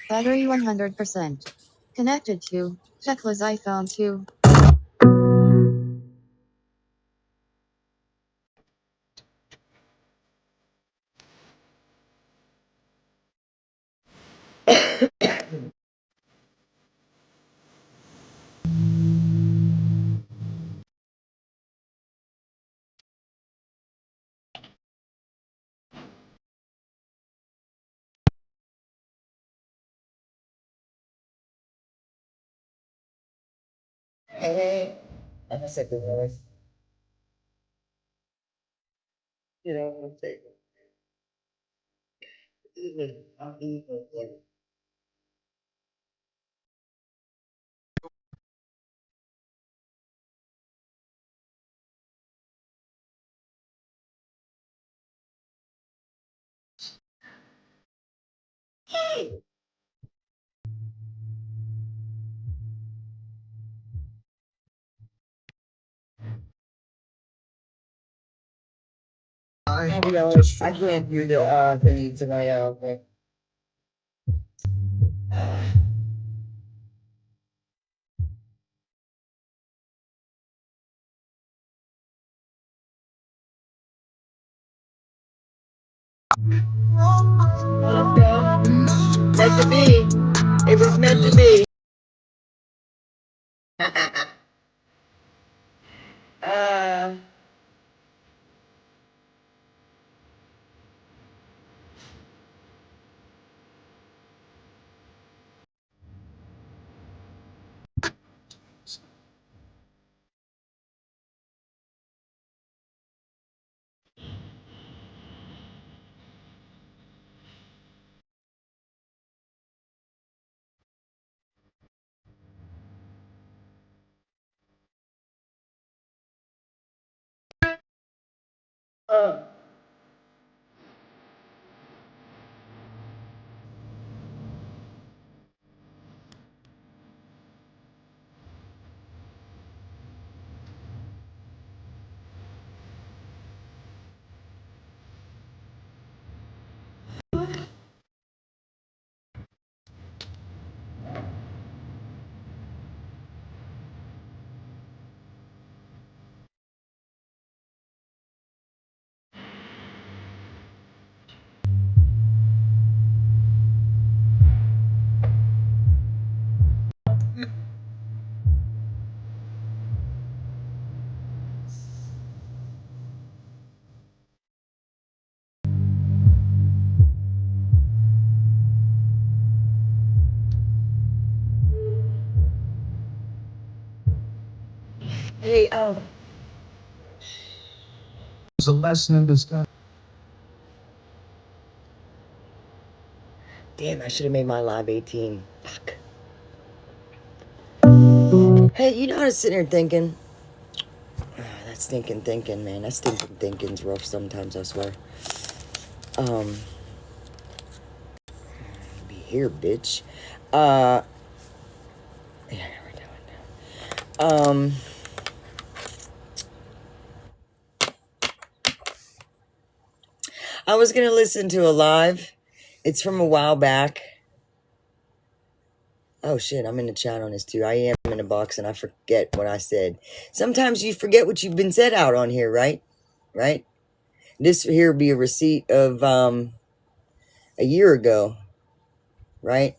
Battery 100%. Connected to Teck's iPhone 2. Hey, I'm a second voice. You know what I'm saying? You know, I can't do the thing to my thing. Meant to be. It was meant to be. uh, uh. Hey, There's a lesson in disguise. damn, I should have made my live 18. Fuck. Hey, you know, I was sitting here thinking, that stinking thinking, man. That stinking thinking's rough sometimes, I swear. Be here, bitch. Yeah, we're doing now. I was gonna listen to a live. It's from a while back. Oh shit, I'm in the chat on this too. I am in the box and I forget what I said. Sometimes you forget what you've been said out on here, right? Right? This here would be a receipt of a year ago, right?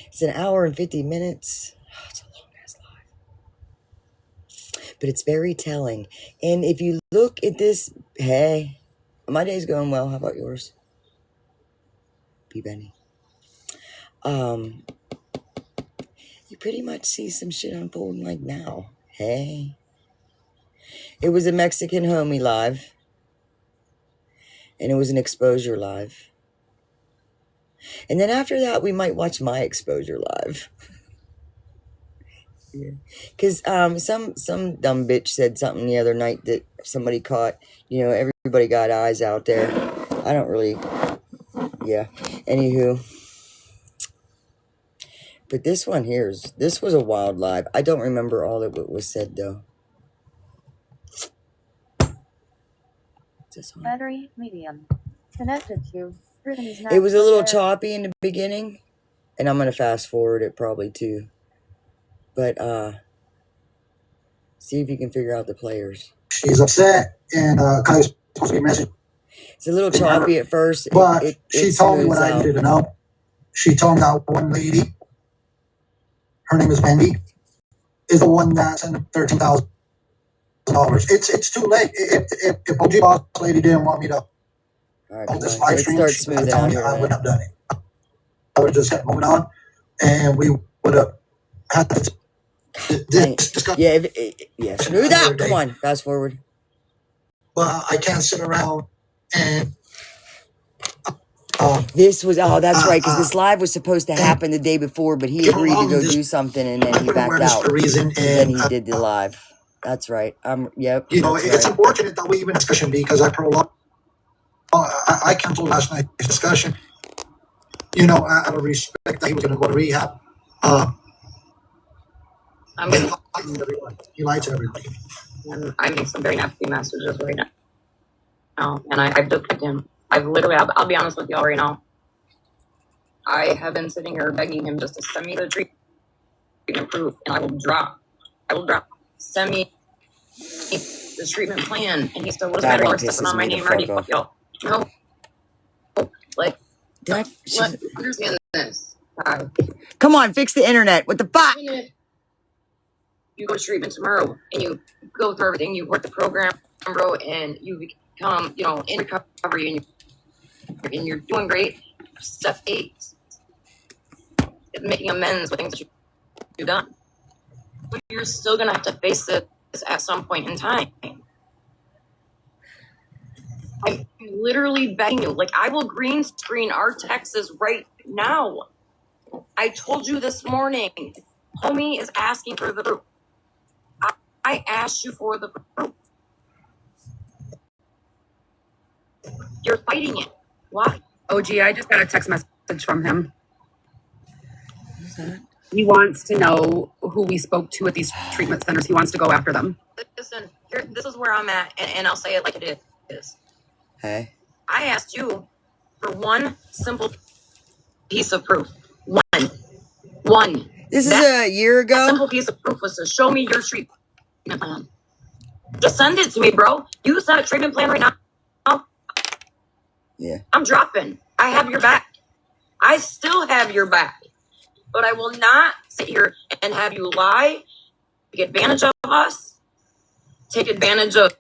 It's an hour and 50 minutes. Oh, it's a long ass live. But it's very telling. And if you look at this, hey, my day's going well. How about yours? P. Benny. You pretty much see some shit unfolding like now. Hey. It was a Mexican homie live. And it was an exposure live. And then after that, we might watch my exposure live. Yeah. Because some dumb bitch said something the other night that somebody caught. You know, everybody got eyes out there. I don't really, yeah. Anywho. But this one here, this was a wild live. I don't remember all of what was said, though. Battery medium. Connected to It was a little choppy in the beginning, and I'm gonna fast forward it probably too. But see if you can figure out the players. She's upset, and Kylie's supposed to be messaging. It's a little choppy at first, But she told me what I smooths needed to out. know. She told me that one lady, her name is Wendy, is the one that sent him $13,000. It's too late. If OG Boss Lady didn't want me to All right, hold this come on. live It stream, starts she would have smoothing told out me here, I right? wouldn't have done it. I would have just kept moving on, and we would have had this discussion. Yeah, smooth another out. Come day. on, fast forward. But I can't sit around and This was, that's right, because this live was supposed to happen the day before, but he agreed to go do something, and then he backed out. for a reason, So then and he did the live. That's right. Yep. you know, That's it's right. unfortunate that we even discussion because I prolonged. I canceled last night's discussion. You know, out of respect that he was going to go to rehab. I'm He gonna, lied to everybody. He lied to everybody. and I made some very nasty messages right now, and I've defended him. I've literally, I'll be honest with y'all right now. I have been sitting here begging him just to send me the treatment proof, and I will drop. Send me the treatment plan, and he still doesn't matter. Y'all stepping on my name already. Fuck y'all. No, like, understand this. Come on, fix the internet. What the fuck? You go to treatment tomorrow and you go through everything, you work the program, bro, and you become, in recovery and you're doing great. Step 8 is making amends with things that you've done. But you're still gonna have to face this at some point in time. I'm literally begging you, like I will green screen our texts right now. I told you this morning, homie is asking for the proof. I asked you for the proof. You're fighting it. Why? OG, I just got a text message from him. He wants to know who we spoke to at these treatment centers. He wants to go after them. Listen, this is where I'm at, and I'll say it like it is. Hey. I asked you for one simple piece of proof. One. This is a year ago. A simple piece of proof was to show me your treatment plan. Just send it to me, bro. You send a treatment plan right now. Yeah. I'm dropping. I have your back. I still have your back. But I will not sit here and have you lie, take advantage of us, take advantage of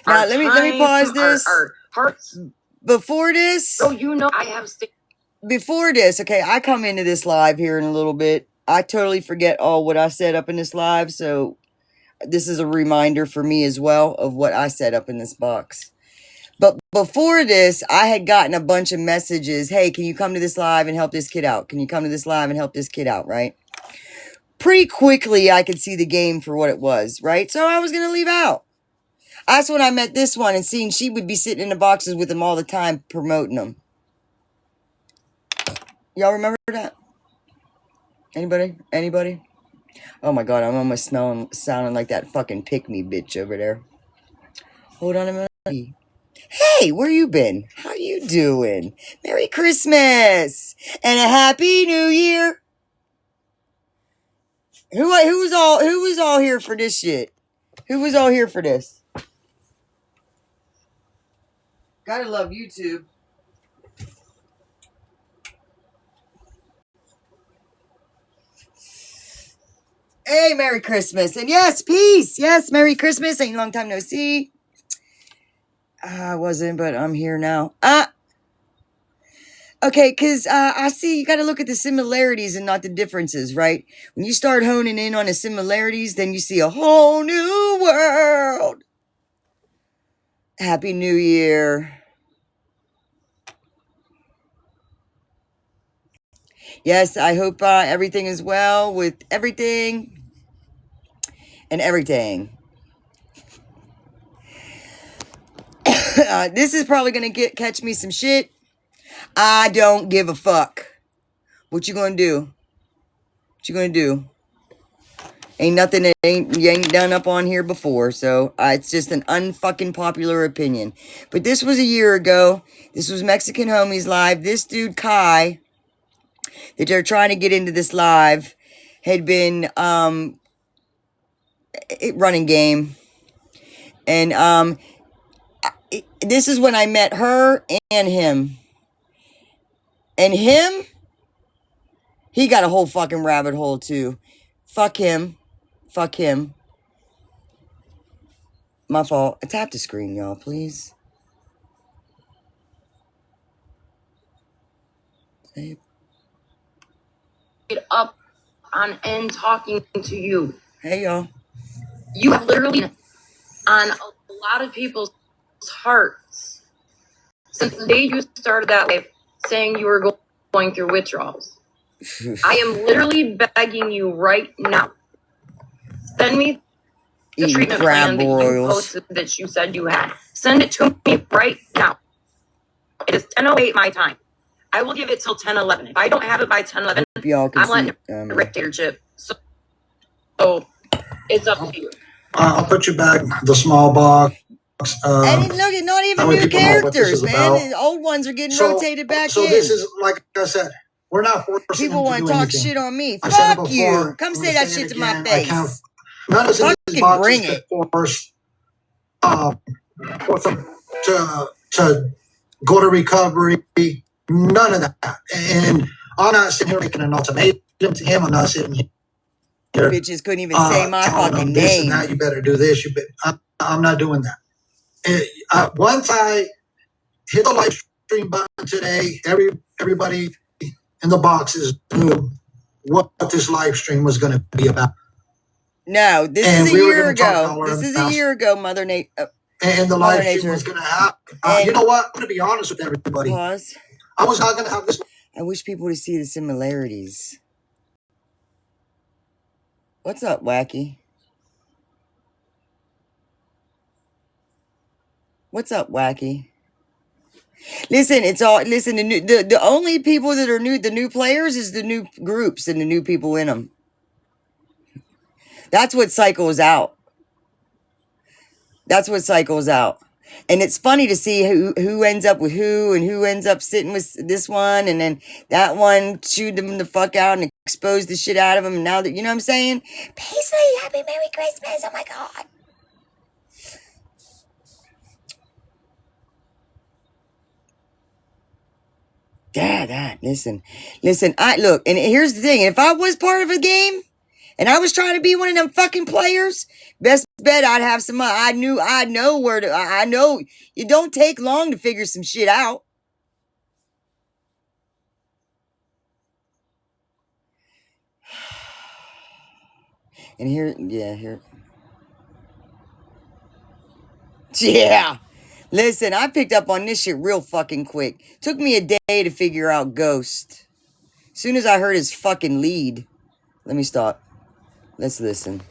now. Let me pause this. Our hearts. Before this, so you know I have. Before this, okay, I come into this live here in a little bit. I totally forget all what I said up in this live, so this is a reminder for me as well of what I said up in this box. But before this, I had gotten a bunch of messages. Hey, can you come to this live and help this kid out? Can you come to this live and help this kid out, right? Pretty quickly, I could see the game for what it was, right? So I was going to leave out. That's when I met this one and seeing she would be sitting in the boxes with him all the time promoting them. Y'all remember that? Anybody? Oh my god, I'm almost sounding like that fucking pick-me bitch over there. Hold on a minute. Hey, where you been? How you doing? Merry Christmas and a Happy New Year. Who was all here for this shit? Who was all here for this? Gotta love YouTube. Hey, Merry Christmas. And yes, peace. Yes, Merry Christmas. Ain't a long time no see. I wasn't, but I'm here now. Okay, because I see you got to look at the similarities and not the differences, right? When you start honing in on the similarities, then you see a whole new world. Happy New Year. Yes, I hope everything is well with everything and everything. This is probably going to catch me some shit. I don't give a fuck. What you going to do? What you going to do? Ain't nothing that you ain't done up on here before, so it's just an unfucking popular opinion. But this was a year ago. This was Mexican Homies Live. This dude, Kai, that they're trying to get into this live, had been running game. And this is when I met her and him. And him, he got a whole fucking rabbit hole too. Fuck him. Fuck him. My fault. Tap the screen, y'all, please. Hey. Get up on end talking to you. Hey, y'all. You have literally on a lot of people's hearts since the day you started that life saying you were going through withdrawals. I am literally begging you right now. Send me the Eating treatment crab plan that you boils. posted that you said you had. Send it to me right now. It is 10:08 my time. I will give it till 10:11. If I don't have it by 10:11, Y'all can I'm letting see. a dictatorship. So it's up to you. I'll put you back the small box. I didn't look at not even that way new people know what this characters, is man. about. The old ones are getting rotated back So in. this is, like I said, we're not forcing People them to want do to talk anything. shit on me. I said it Fuck before. you. Come I'm say gonna that shit it to my again. I can't. face. None of these Fucking boxes bring get it. forced to go to recovery. None of that. And I'm not sitting here making an ultimatum to him. I'm not sitting here. Bitches couldn't even say my telling fucking them this name. and that. You better do this. I'm not doing that. Once I hit the live stream button today, everybody in the boxes knew what this live stream was going to be about. No, this And is a we were year gonna talk ago. dollar This is a amounts. year ago, Mother Nature. And the Mother live stream Nature. was going to happen. And You know what? I'm going to be honest with everybody. pause. I was not going to have this. I wish people would see the similarities. What's up, Wacky? What's up, Wacky? Listen, it's all listen. The only people that are new, the new players, is the new groups and the new people in them. That's what cycles out. That's what cycles out. And it's funny to see who ends up with who and who ends up sitting with this one, and then that one chewed them the fuck out and exposed the shit out of them. And now that you know what I'm saying, Paisley, happy Merry Christmas! Oh my god. That listen. I look, and here's the thing: if I was part of a game, and I was trying to be one of them fucking players, best bet I'd have some. I know where to. I know it don't take long to figure some shit out. And here. Yeah. Listen, I picked up on this shit real fucking quick. Took me a day to figure out Ghost. Soon as I heard his fucking lead. Let me stop. Let's listen.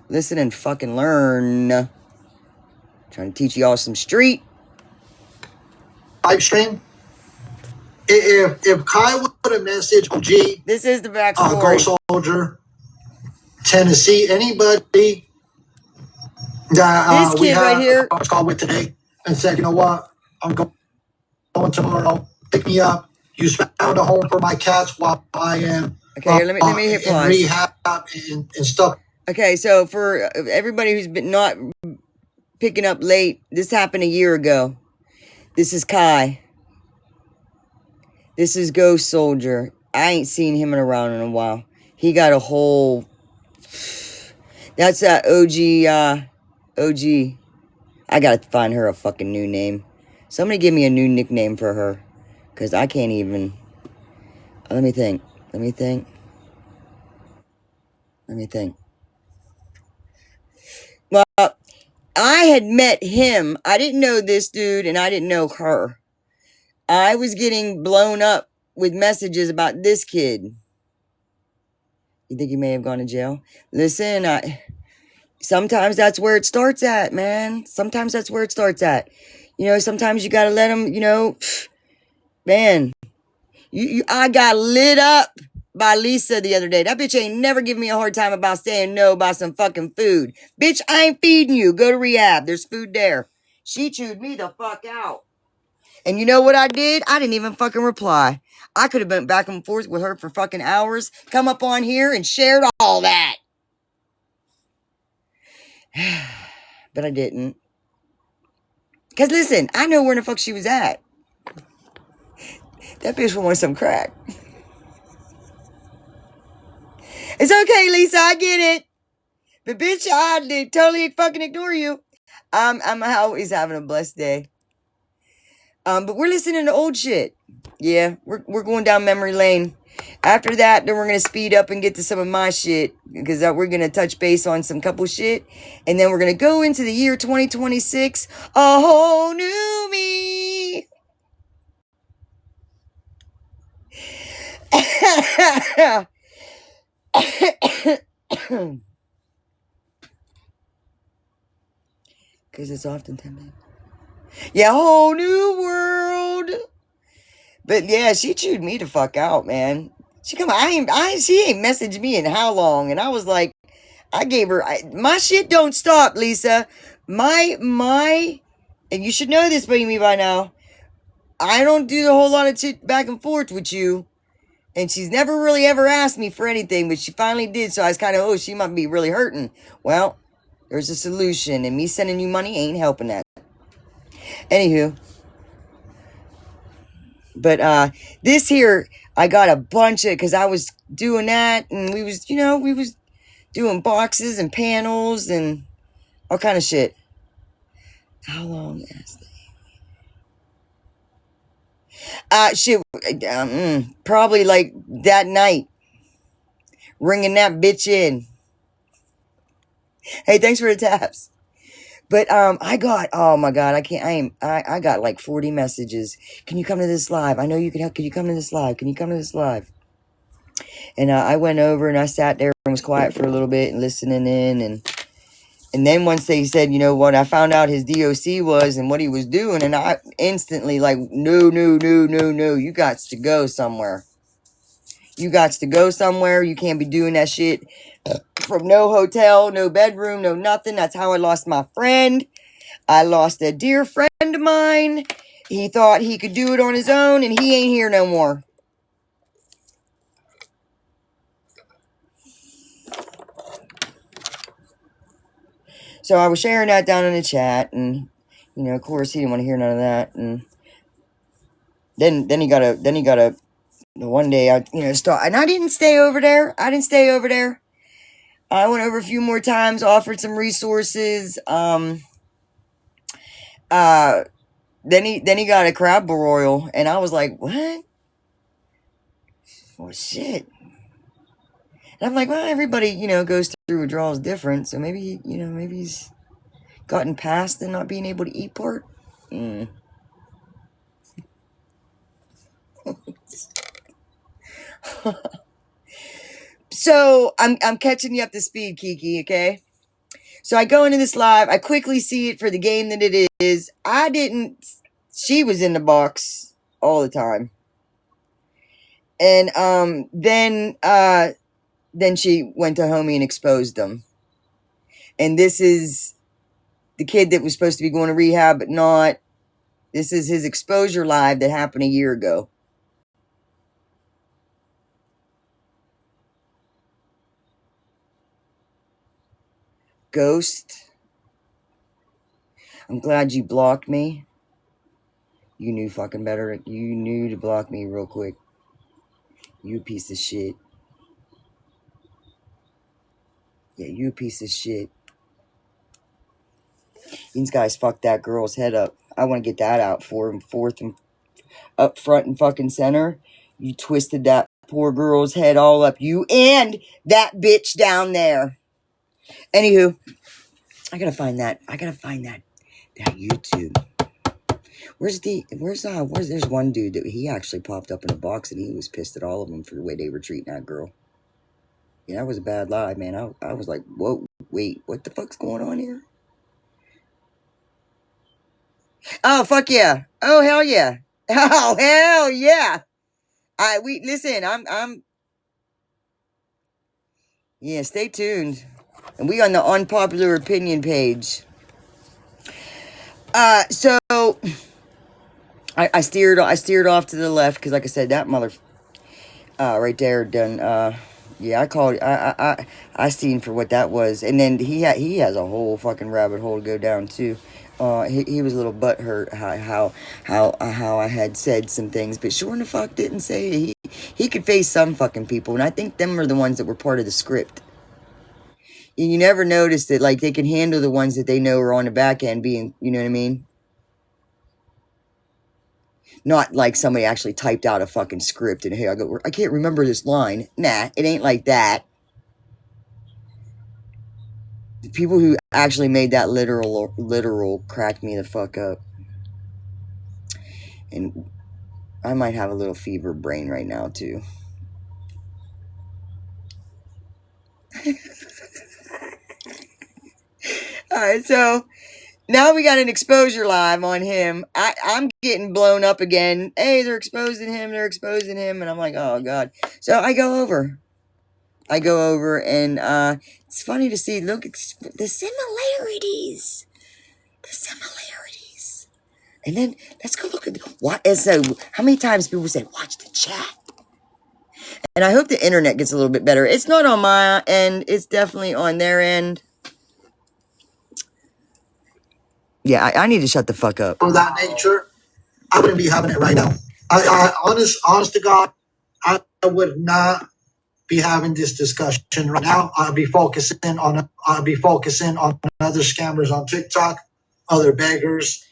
Listen and fucking learn. Trying to teach y'all some street. Live stream. If Kai would put a message, OG, This is the backstory. Go Soldier, Tennessee, anybody that This we kid had right here. a conference call with today, and said, you know what, I'm going tomorrow. Pick me up. You found a home for my cats while I am Okay, let me hit in pause. rehab and stuff. Okay, so for everybody who's been not picking up late, this happened a year ago. This is Kai. This is Ghost Soldier. I ain't seen him around in a while. He got a whole... That's that OG. I gotta find her a fucking new name. Somebody give me a new nickname for her. Because I can't even... Let me think. Well, I had met him. I didn't know this dude, and I didn't know her. I was getting blown up with messages about this kid. You think he may have gone to jail? Listen, sometimes that's where it starts at, man. Sometimes that's where it starts at. You know, sometimes you gotta let them, you know, man. I got lit up by Lisa the other day. That bitch ain't never give me a hard time about saying no about some fucking food. Bitch, I ain't feeding you. Go to rehab. There's food there. She chewed me the fuck out. And you know what I did? I didn't even fucking reply. I could have been back and forth with her for fucking hours, come up on here and shared all that. But I didn't. Because listen, I know where the fuck she was at. That bitch wanted some crack. It's okay, Lisa, I get it. But bitch, I did totally fucking ignore you. I'm always having a blessed day. But we're listening to old shit. Yeah, we're going down memory lane. After that, then we're gonna speed up and get to some of my shit, because we're gonna touch base on some couple shit, and then we're gonna go into the year 2026, a whole new me. Because it's often tempting. Yeah, whole new world. But yeah, she chewed me the fuck out, man. She she ain't messaged me in how long, and I was like, I gave her my shit don't stop, Lisa. And you should know this by me by now. I don't do a whole lot of shit back and forth with you, and she's never really ever asked me for anything, but she finally did. So I was kind of, she might be really hurting. Well, there's a solution, and me sending you money ain't helping that. Anywho. But this here, I got a bunch of, because I was doing that, and we was doing boxes and panels and all kind of shit. How long is that? Shit, probably like that night, ringing that bitch in. Hey, thanks for the taps. But I got, oh my god, I got like 40 messages. Can you come to this live? I know you can help. Can you come to this live? Can you come to this live? And I went over and I sat there and was quiet for a little bit and listening in, and then once they said, you know what, I found out his DOC was and what he was doing, and I instantly like, no, you got to go somewhere. You got to go somewhere. You can't be doing that shit from no hotel, no bedroom, no nothing. That's how I lost my friend. I lost a dear friend of mine. He thought he could do it on his own, and he ain't here no more. So I was sharing that down in the chat, and of course, he didn't want to hear none of that. And then he got a one day I start, and I didn't stay over there. I went over a few more times, offered some resources. Then he got a crab broil, and I was like, what? Oh shit. And I'm like, well, everybody goes through withdrawals different, so maybe maybe he's gotten past the not being able to eat part. So I'm catching you up to speed, Kiki, okay? So I go into this live, I quickly see it for the game that it is. She was in the box all the time. And then she went to homie and exposed them. And this is the kid that was supposed to be going to rehab, but not. This is his exposure live that happened a year ago. Ghost, I'm glad you blocked me. You knew fucking better. You knew to block me real quick. You piece of shit. Yeah, you a piece of shit. These guys fucked that girl's head up. I want to get that out for him. Fourth and up front and fucking center. You twisted that poor girl's head all up. You and that bitch down there. Anywho, I gotta find that YouTube. There's one dude that he actually popped up in a box, and he was pissed at all of them for the way they were treating that girl. Yeah, that was a bad lie, man. I was like, whoa, wait, what the fuck's going on here? Oh, fuck yeah. Oh, hell yeah. Oh, hell yeah. Listen, I'm Yeah, stay tuned. And we on the unpopular opinion page. So I steered off to the left because, like I said, that mother right there done. Yeah, I called. I seen for what that was, and then he has a whole fucking rabbit hole to go down too. He was a little butthurt how I had said some things, but sure in the fuck didn't say he could face some fucking people, and I think them are the ones that were part of the script. And you never notice that, like, they can handle the ones that they know are on the back end being, you know what I mean? Not like somebody actually typed out a fucking script and, hey, I can't remember this line. Nah, it ain't like that. The people who actually made that literal cracked me the fuck up. And I might have a little fever brain right now, too. Alright, so now we got an exposure live on him. I'm getting blown up again. Hey, they're exposing him. And I'm like, oh, God. So I go over, and it's funny to see, look, the similarities. And then let's go look at what. And so, how many times people say, watch the chat? And I hope the internet gets a little bit better. It's not on my end. It's definitely on their end. Yeah, I need to shut the fuck up. Of that nature, I wouldn't be having it right now. Honest to God, I would not be having this discussion right now. I'll be focusing on other scammers on TikTok, other beggars.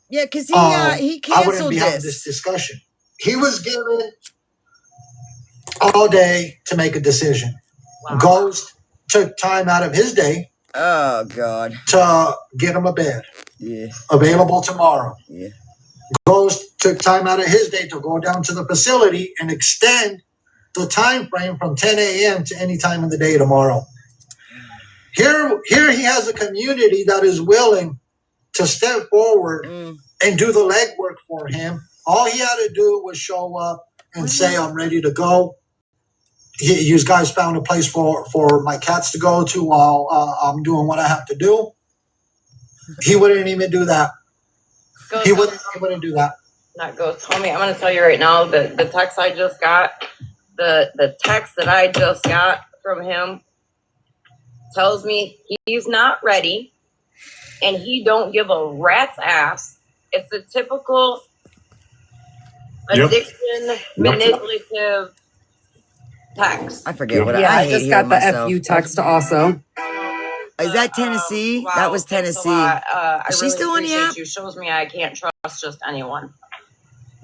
Yeah, because he I wouldn't canceled be having this discussion. He was given all day to make a decision. Wow. Ghost took time out of his day. Oh, God. To get him a bed. Yeah. Available tomorrow. Yeah. Ghost took time out of his day to go down to the facility and extend the time frame from 10 a.m. to any time in the day tomorrow. Here he has a community that is willing to step forward and do the legwork for him. All he had to do was show up and say, I'm ready to go. You guys found a place for my cats to go to while I'm doing what I have to do. He wouldn't even do that. He wouldn't do that. Not Ghost, homie. I'm going to tell you right now that the text I just got, the text that I just got from him tells me he's not ready and he don't give a rat's ass. It's a typical addiction, manipulative text. I forget what I just got the FU text also. Is that Tennessee? Wow, that was Tennessee. Is she still on the app? You. Shows me I can't trust just anyone.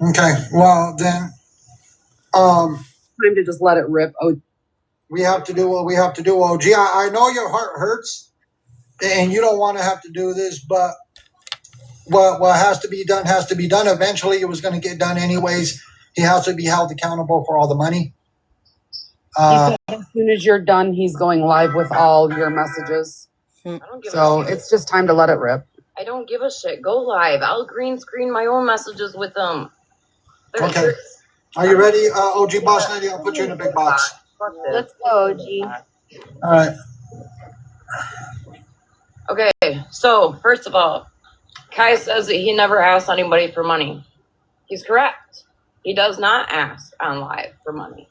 Okay, well then, time to just let it rip. Oh, we have to do what we have to do. OG, I know your heart hurts, and you don't want to have to do this, but what has to be done has to be done. Eventually, it was going to get done anyways. He has to be held accountable for all the money. He said as soon as you're done, he's going live with all your messages. I don't give so a shit. It's just time to let it rip. I don't give a shit. Go live. I'll green screen my own messages with them. Okay. Are you ready, OG Boss Lady? I'll put you in a big box. Let's go, OG. All right. Okay, so first of all, Kai says that he never asked anybody for money. He's correct. He does not ask on live for money.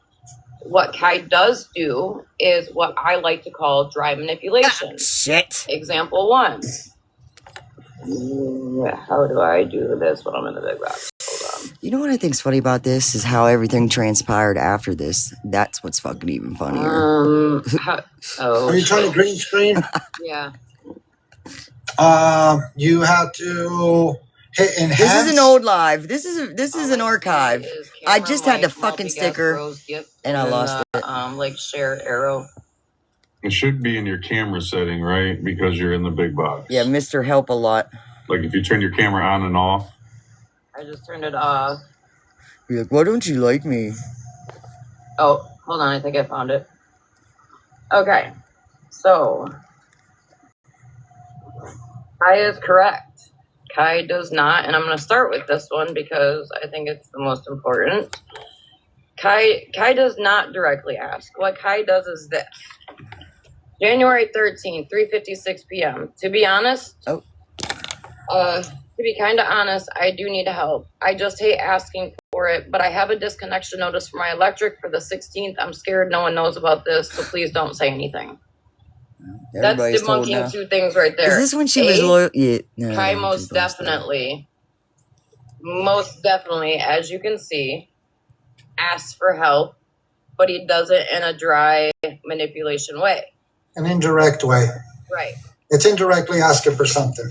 What Kai does do is what I like to call dry manipulation. Shit. Example 1. How do I do this when I'm in the big box? Hold on. You know what I think's funny about this is how everything transpired after this. That's what's fucking even funnier. Are you trying to green screen? Yeah. You have to hit enhance. This is an old live. This is an archive. I just had the fucking sticker and I lost it. Like share arrow. It should be in your camera setting, right? Because you're in the big box. Yeah, Mr. Help a Lot. Like if you turn your camera on and off. I just turned it off. You're like, why don't you like me? Oh, hold on. I think I found it. Okay. So, Kai is correct. Kai does not, and I'm going to start with this one because I think it's the most important. Kai does not directly ask. What Kai does is this. January 13th, 3:56 p.m. To be honest, Oh. to be kind of honest, I do need help. I just hate asking for it, but I have a disconnection notice for my electric for the 16th. I'm scared no one knows about this, so please don't say anything. Everybody's That's told now. debunking two things right there. Is this when she was loyal? Yeah. Kai No, most definitely, as you can see, asks for help, but he does it in a dry manipulation way. An indirect way. Right. It's indirectly asking for something.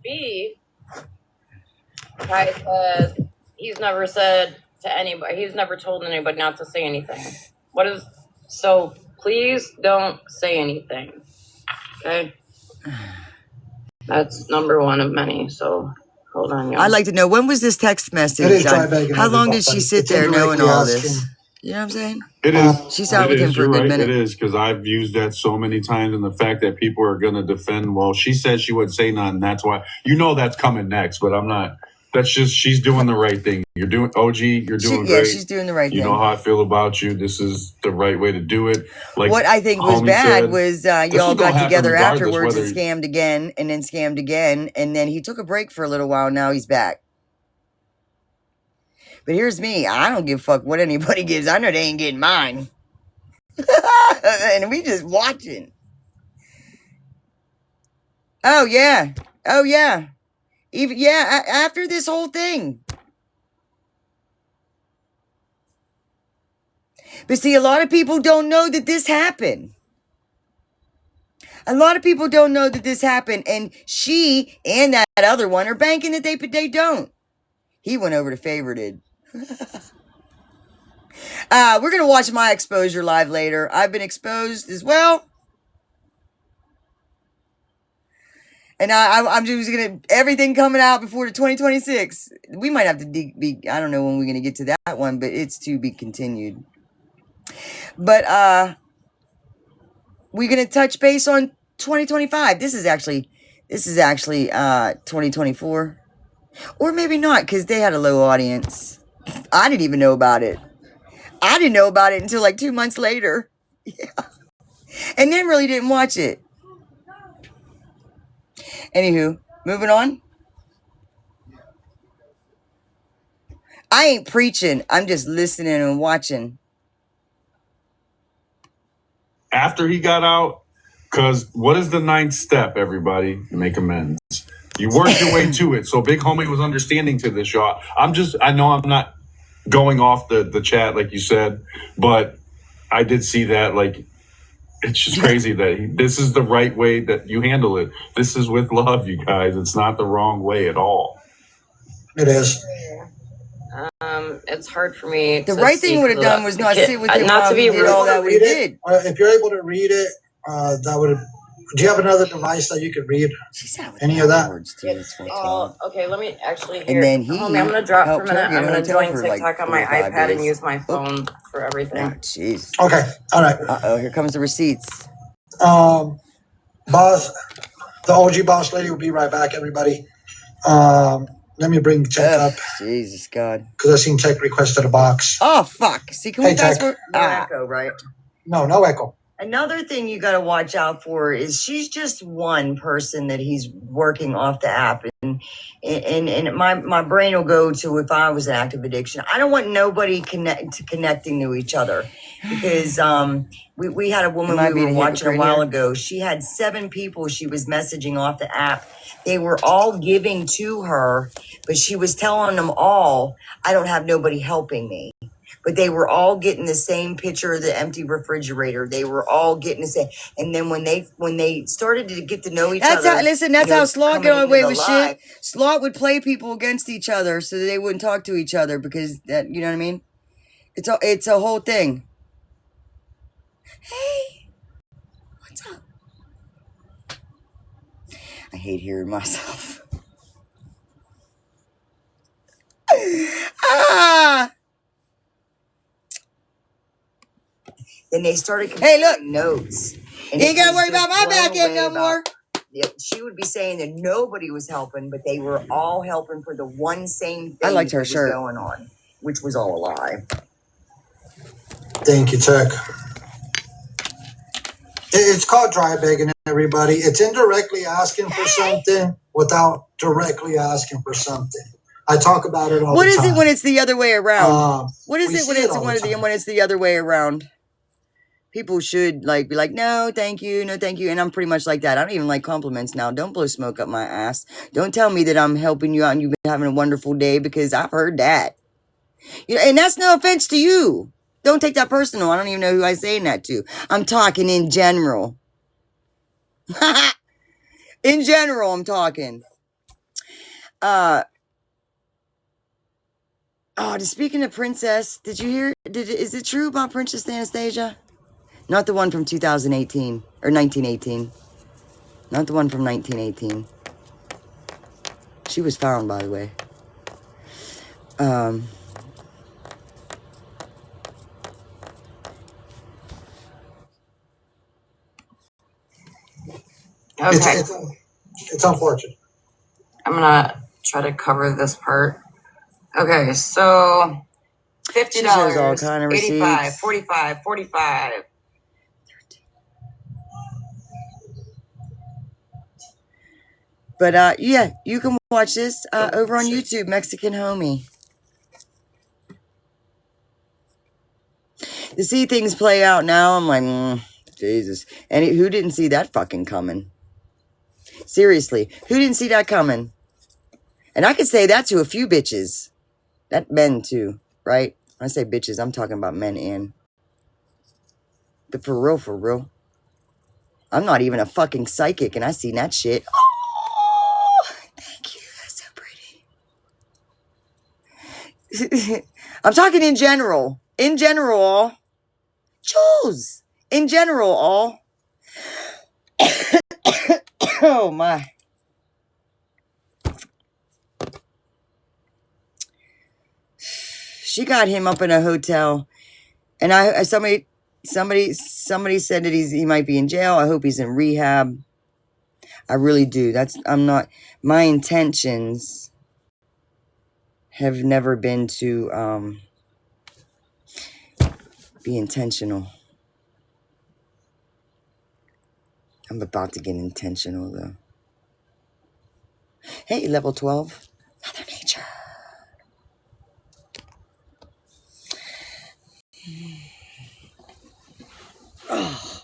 B, Kai says he's never said to anybody, he's never told anybody not to say anything. So please don't say anything. Okay? That's number one of many, so hold on, y'all. I'd like to know, when was this text message It is done? dry begging How long did everybody. she sit It's there knowing indirectly all asking. this? You know what I'm saying? It is. She's out It with him is. for a You're good right. minute. It is, because I've used that so many times, and the fact that people are going to defend, well, she said she wouldn't say nothing. That's why, that's coming next, but I'm not. That's just, she's doing the right thing. You're doing, OG, you're doing great. Yeah, she's doing the right You thing. know how I feel about you. This is the right way to do it. Like what I think was homie bad said, was this y'all was gonna got happen together regardless afterwards and whether- scammed again, and then scammed again, and then he took a break for a little while. Now he's back. But here's me. I don't give a fuck what anybody gives. I know they ain't getting mine. And we just watching. Oh, yeah. Oh, yeah. Even after this whole thing. But see, a lot of people don't know that this happened. A lot of people don't know that this happened. And she and that other one are banking that they don't. He went over to favorited. We're going to watch my exposure live later. I've been exposed as well. And I'm just going to, everything coming out before the 2026. We might have to be, I don't know when we're going to get to that one, but it's to be continued. But we're going to touch base on 2025. This is actually 2024. Or maybe not, because they had a low audience. I didn't even know about it. I didn't know about it until like 2 months later. Yeah. And then really didn't watch it. Anywho, moving on. I ain't preaching. I'm just listening and watching. After he got out, because what is the 9th step, everybody? Make amends. You work your way to it. So Big Homie was understanding to this, y'all. I know I'm not going off the chat like you said, but I did see that. Like, it's just crazy that this is the right way that you handle it. This is with love, you guys. It's not the wrong way at all. It is. It's hard for me. The right thing would have done was not sit with him not while to he be did rude. all that what he did. If you're able to read it, that would. Do you have another device that you could read any of that? Okay, let me actually. And then he I'm gonna drop for a helped her minute. get I'm a gonna hotel join for, TikTok like, on my 4 or 5 iPad and days. use my phone for everything. Oh, jeez. Okay. All right. Uh-oh, here comes the receipts. Boss, the OG boss lady will be right back, everybody. Let me bring Teck up Jesus God. because I seen Teck requested a box. Oh, fuck. See, can we Hey, fast Teck. forward? No echo, right? No echo. Another thing you got to watch out for is she's just one person that he's working off the app, and my brain will go to if I was an active addiction. I don't want nobody connecting to each other, because we had a woman we were watching a while ago. She had 7 people she was messaging off the app. They were all giving to her, but she was telling them all, "I don't have nobody helping me." But they were all getting the same picture of the empty refrigerator. They were all getting the same. And then when they started to get to know each other. That's how Slot got away with shit. Slot would play people against each other so that they wouldn't talk to each other, because that, you know what I mean? It's a whole thing. Hey, what's up? I hate hearing myself. Then they started comparing notes. And you ain't got to worry about my back end no more. She would be saying that nobody was helping, but they were all helping for the one same thing. I liked her shirt going on, which was all a lie. Thank you, Teck. It's called dry begging, everybody. It's indirectly asking for something without directly asking for something. I talk about it all What the is time. it when it's the other way around? What is we it when see it it's all the when time. it's the other way around? People should like be like, no, thank you, no, thank you. And I'm pretty much like that. I don't even like compliments now. Don't blow smoke up my ass. Don't tell me that I'm helping you out and you've been having a wonderful day, because I've heard that. You know, and that's no offense to you. Don't take that personal. I don't even know who I'm saying that to. I'm talking in general. In general, I'm talking. Speaking of Princess, did you hear? Is it true about Princess Anastasia? Not the one from 2018 or 1918. Not the one from 1918. She was found, by the way. Okay, It's unfortunate. I'm gonna try to cover this part. Okay, so $50, She shows all kind of 85, receipts. 45, 45. But yeah, you can watch this over on YouTube, Mexican Homie. To see things play out now, I'm like, Jesus. And who didn't see that fucking coming? Seriously, who didn't see that coming? And I could say that to a few bitches. That men too, right? When I say bitches, I'm talking about men and. But for real. I'm not even a fucking psychic, and I seen that shit. Oh, thank you. That's so pretty. I'm talking in general. In general. Jules. In general, all. Oh, my. She got him up in a hotel. And somebody said that he might be in jail. I hope he's in rehab. I really do. My intentions have never been to be intentional. I'm about to get intentional though. Hey, level 12. Mother Nature. Oh.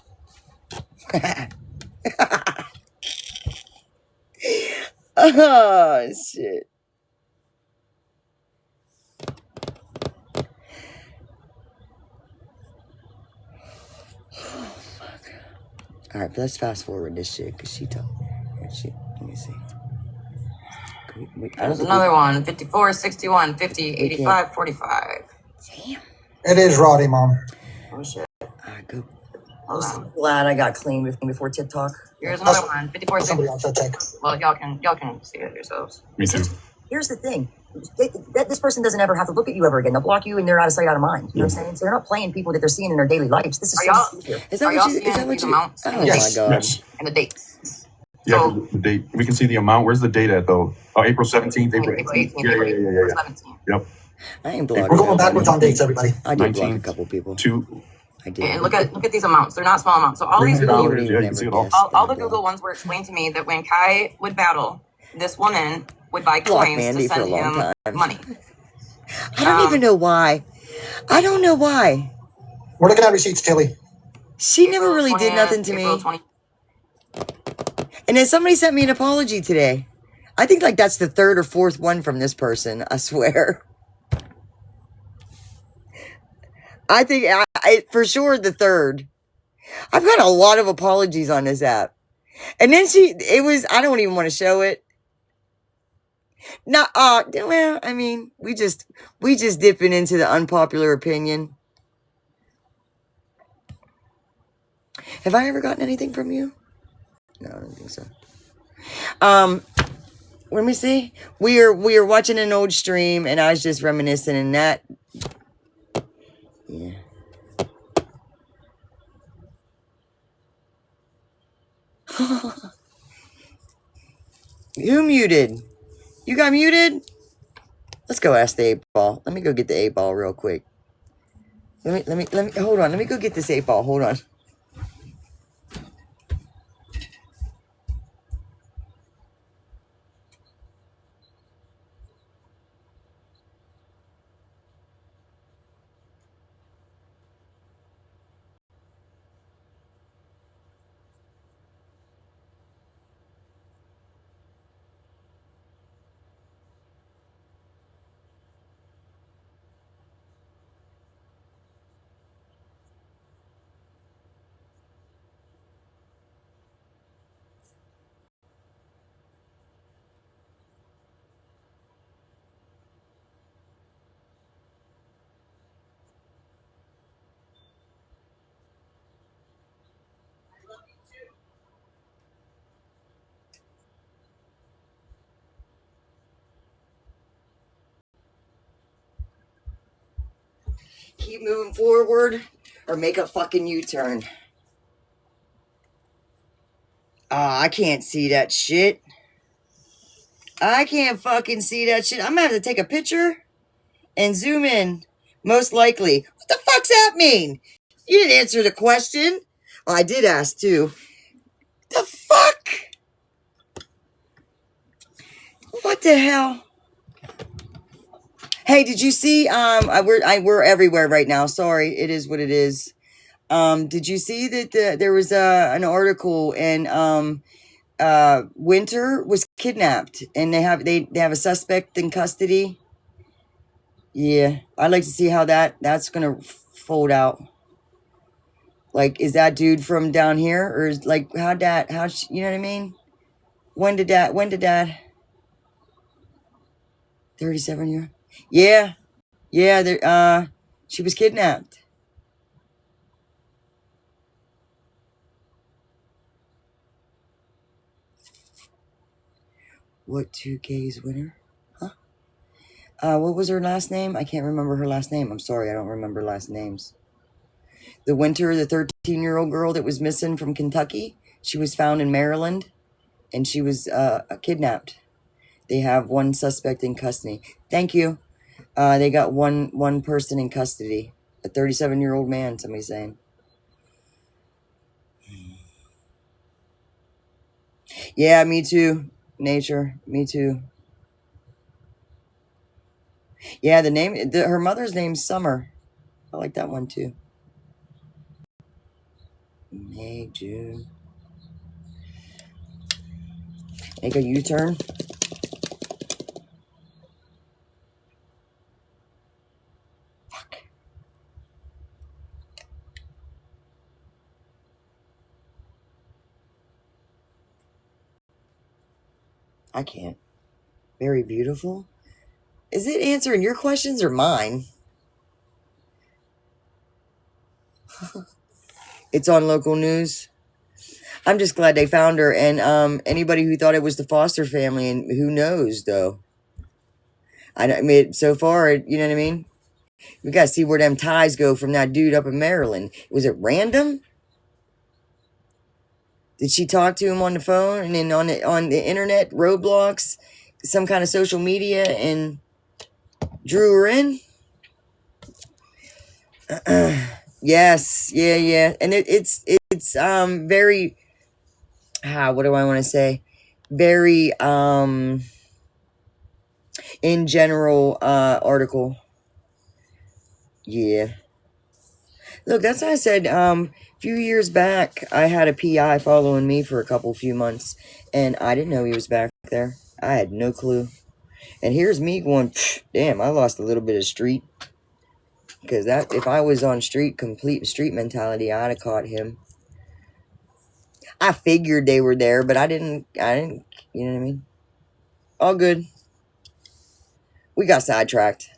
Oh, shit. All right, but let's fast forward this shit because she told me. Let me see. There's another one. 54, 61, 50, 85, 45. Damn. It is Roddy, Mom. Oh, shit. All right, go. Hold I'm on. glad I got clean before TikTok. Here's another one. 54, Somebody 60. else at Teck. Well, y'all can see it yourselves. Me too. Here's the thing. This person doesn't ever have to look at you ever again. They'll block you and they're out of sight, out of mind. You know what I'm saying? So they're not playing people that they're seeing in their daily lives. This is Is that what you? Amounts Oh Yes. my god. Yes. and the dates? Yeah, So, the date. We can see the amount. Where's the date at though? Oh, April 17th, April 18th. Yeah. April 17th. Yep. I ain't We're blocking. going backwards on dates, everybody. I did block a 19th couple people. to I did. And look at these amounts. They're not small amounts. So all these $300. Yeah, you can see it all. all the Google ones were explained to me that when Kai would battle, this woman would buy Blocked coins Mandy to for a send long him time. money. I don't even know why. I don't know why. We're looking at receipts, Tilly. She never really did nothing to April me. 20. And then somebody sent me an apology today. I think like that's the third or fourth one from this person. I swear. I think for sure the third. I've got a lot of apologies on this app. And then I don't even want to show it. Not, well, I mean, we just dipping into the unpopular opinion. Have I ever gotten anything from you? No, I don't think so. Let me see. We are watching an old stream and I was just reminiscing and that. Yeah. Who muted? You got muted? Let's go ask the 8-ball. Let me go get the 8-ball real quick. Let me hold on. Let me go get this 8-ball. Hold on. Keep moving forward or make a fucking U-turn. I can't see that shit. I can't fucking see that shit. I'm gonna have to take a picture and zoom in. Most likely. What the fuck's that mean? You didn't answer the question. Oh, I did ask too. The fuck? What the hell? Hey, did you see? We're everywhere right now. Sorry, it is what it is. Did you see that there was an article and Winter was kidnapped and they have a suspect in custody. Yeah, I'd like to see how that's gonna fold out. Like, is that dude from down here, or is like you know what I mean? When did that? 37 year. Yeah, yeah. She was kidnapped. What 2K's winner? Huh? What was her last name? I can't remember her last name. I'm sorry, I don't remember last names. The Winter, the 13-year-old girl that was missing from Kentucky. She was found in Maryland, and she was kidnapped. They have one suspect in custody. Thank you. They got one person in custody. A 37-year-old man, somebody's saying. Yeah, me too. Nature, me too. Yeah, her mother's name's Summer. I like that one too. May, June. Make a U-turn. Fuck. I can't. Very beautiful. Is it answering your questions or mine? It's on local news. I'm just glad they found her, and anybody who thought it was the Foster family, and who knows though. I mean, so far, you know what I mean? We gotta see where them ties go from that dude up in Maryland. Was it random? Did she talk to him on the phone and then on the internet, Roblox, some kind of social media, and drew her in? Yes, yeah, and it's very, what do I want to say? Very in general article. Yeah. Look, that's what I said. A few years back, I had a PI following me for a few months, and I didn't know he was back there. I had no clue. And here's me going, damn, I lost a little bit of street. Because if I was on complete street mentality, I'd have caught him. I figured they were there, but I didn't, you know what I mean? All good. We got sidetracked.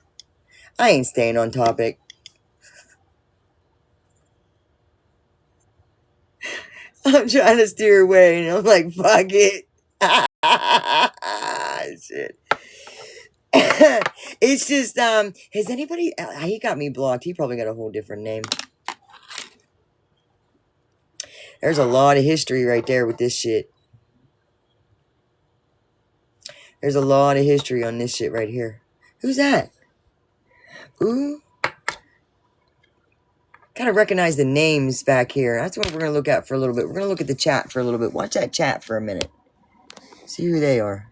I ain't staying on topic. I'm trying to steer away, and I'm like, fuck it. Shit. It's just, has anybody, he got me blocked. He probably got a whole different name. There's a lot of history right there with this shit. There's a lot of history on this shit right here. Who's that? Ooh. Gotta recognize the names back here. That's what we're gonna look at for a little bit. We're gonna look at the chat for a little bit. Watch that chat for a minute. See who they are.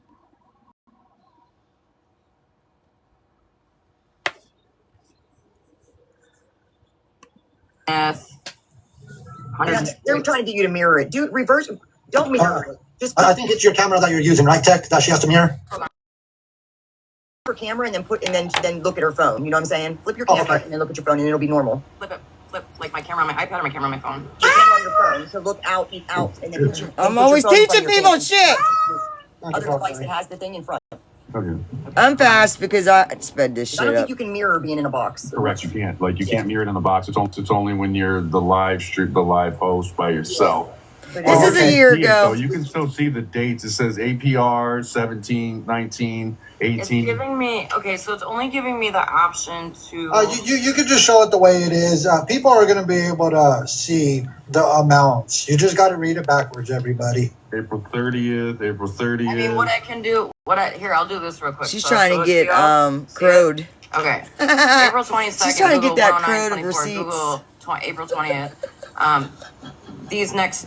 They're trying to get you to mirror it. Dude, reverse. Don't mirror it. Just I think it's your camera that you're using, right, Teck? That she has to mirror. her camera and then look at her phone. You know what I'm saying? Flip your camera and then look at your phone, and it'll be normal. Flip like my camera on my iPad or my camera on my phone. Your camera on your phone. So look out, and then put your. I'm always teaching people shit. Other device that has the thing in front. Okay. I'm fast because I sped this shit I don't up. think you can mirror being in a box. Correct. You can't. You can't mirror it in the box. It's only when you're the live host by yourself. This is a okay. year See it, though. ago. You can still see the dates. It says APR 17, 19, It's 18. giving me okay, so it's only giving me the option to. You could just show it the way it is. People are going to be able to see the amounts. You just got to read it backwards, everybody. April 30th, April 30th. I mean, what I can do, here, I'll do this real quick. She's So trying show to it get y'all. See it? crowed. Okay. April 22nd. She's trying to Google get that crowd of 109.24. receipts. Google April 20th. These next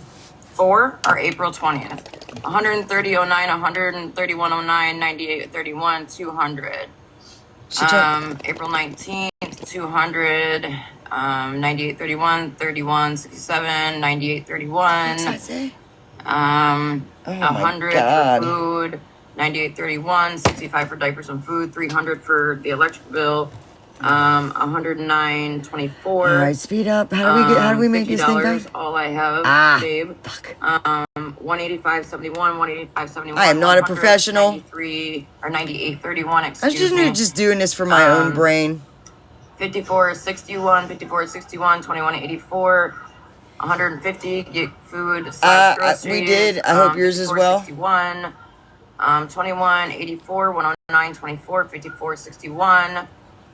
4 are April 20th. 130.09, 131.09, 98.31, 200. April 19th, 200, 98.31, 31.67, 98.31. What's that say? Oh 100 God. for food, 98.31, 65 for diapers and food, 300 for the electric bill, 109.24. All right, speed up. How do we make this thing go? All I have, babe. Fuck. 185.71, 185.71. I am not a professional. 93 or 98.31. I Excuse me. just doing this for my own brain. 54.61, 54.61, 21.84. 150 get food / groceries. We did. I hope yours as well. 61, 21.84, 109.24, 54.61.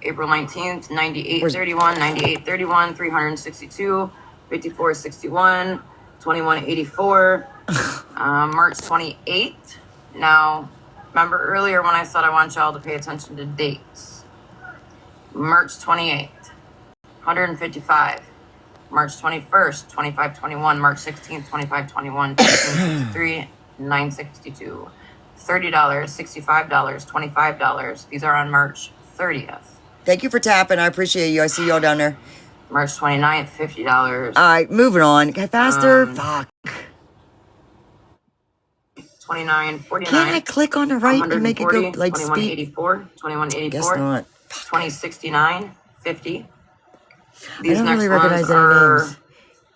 April 19th, 98.31, 98.31, 362, 54.61, 21.84. March 28th. Now, remember earlier when I said I want y'all to pay attention to dates. March 28th, 155. March 21st, 25.21. March 16th, 25.21. 15.63, 9.62. $30, $65, $25. These are on March 30th. Thank you for tapping. I appreciate you. I see y'all down there. March 29th, $50. All right, moving on. Get faster. Fuck. 29.49. Can't I click on the right and make it go like 21.84. 21.84. Guess not. 20.69. 50. I These don't next really recognize ones any are names.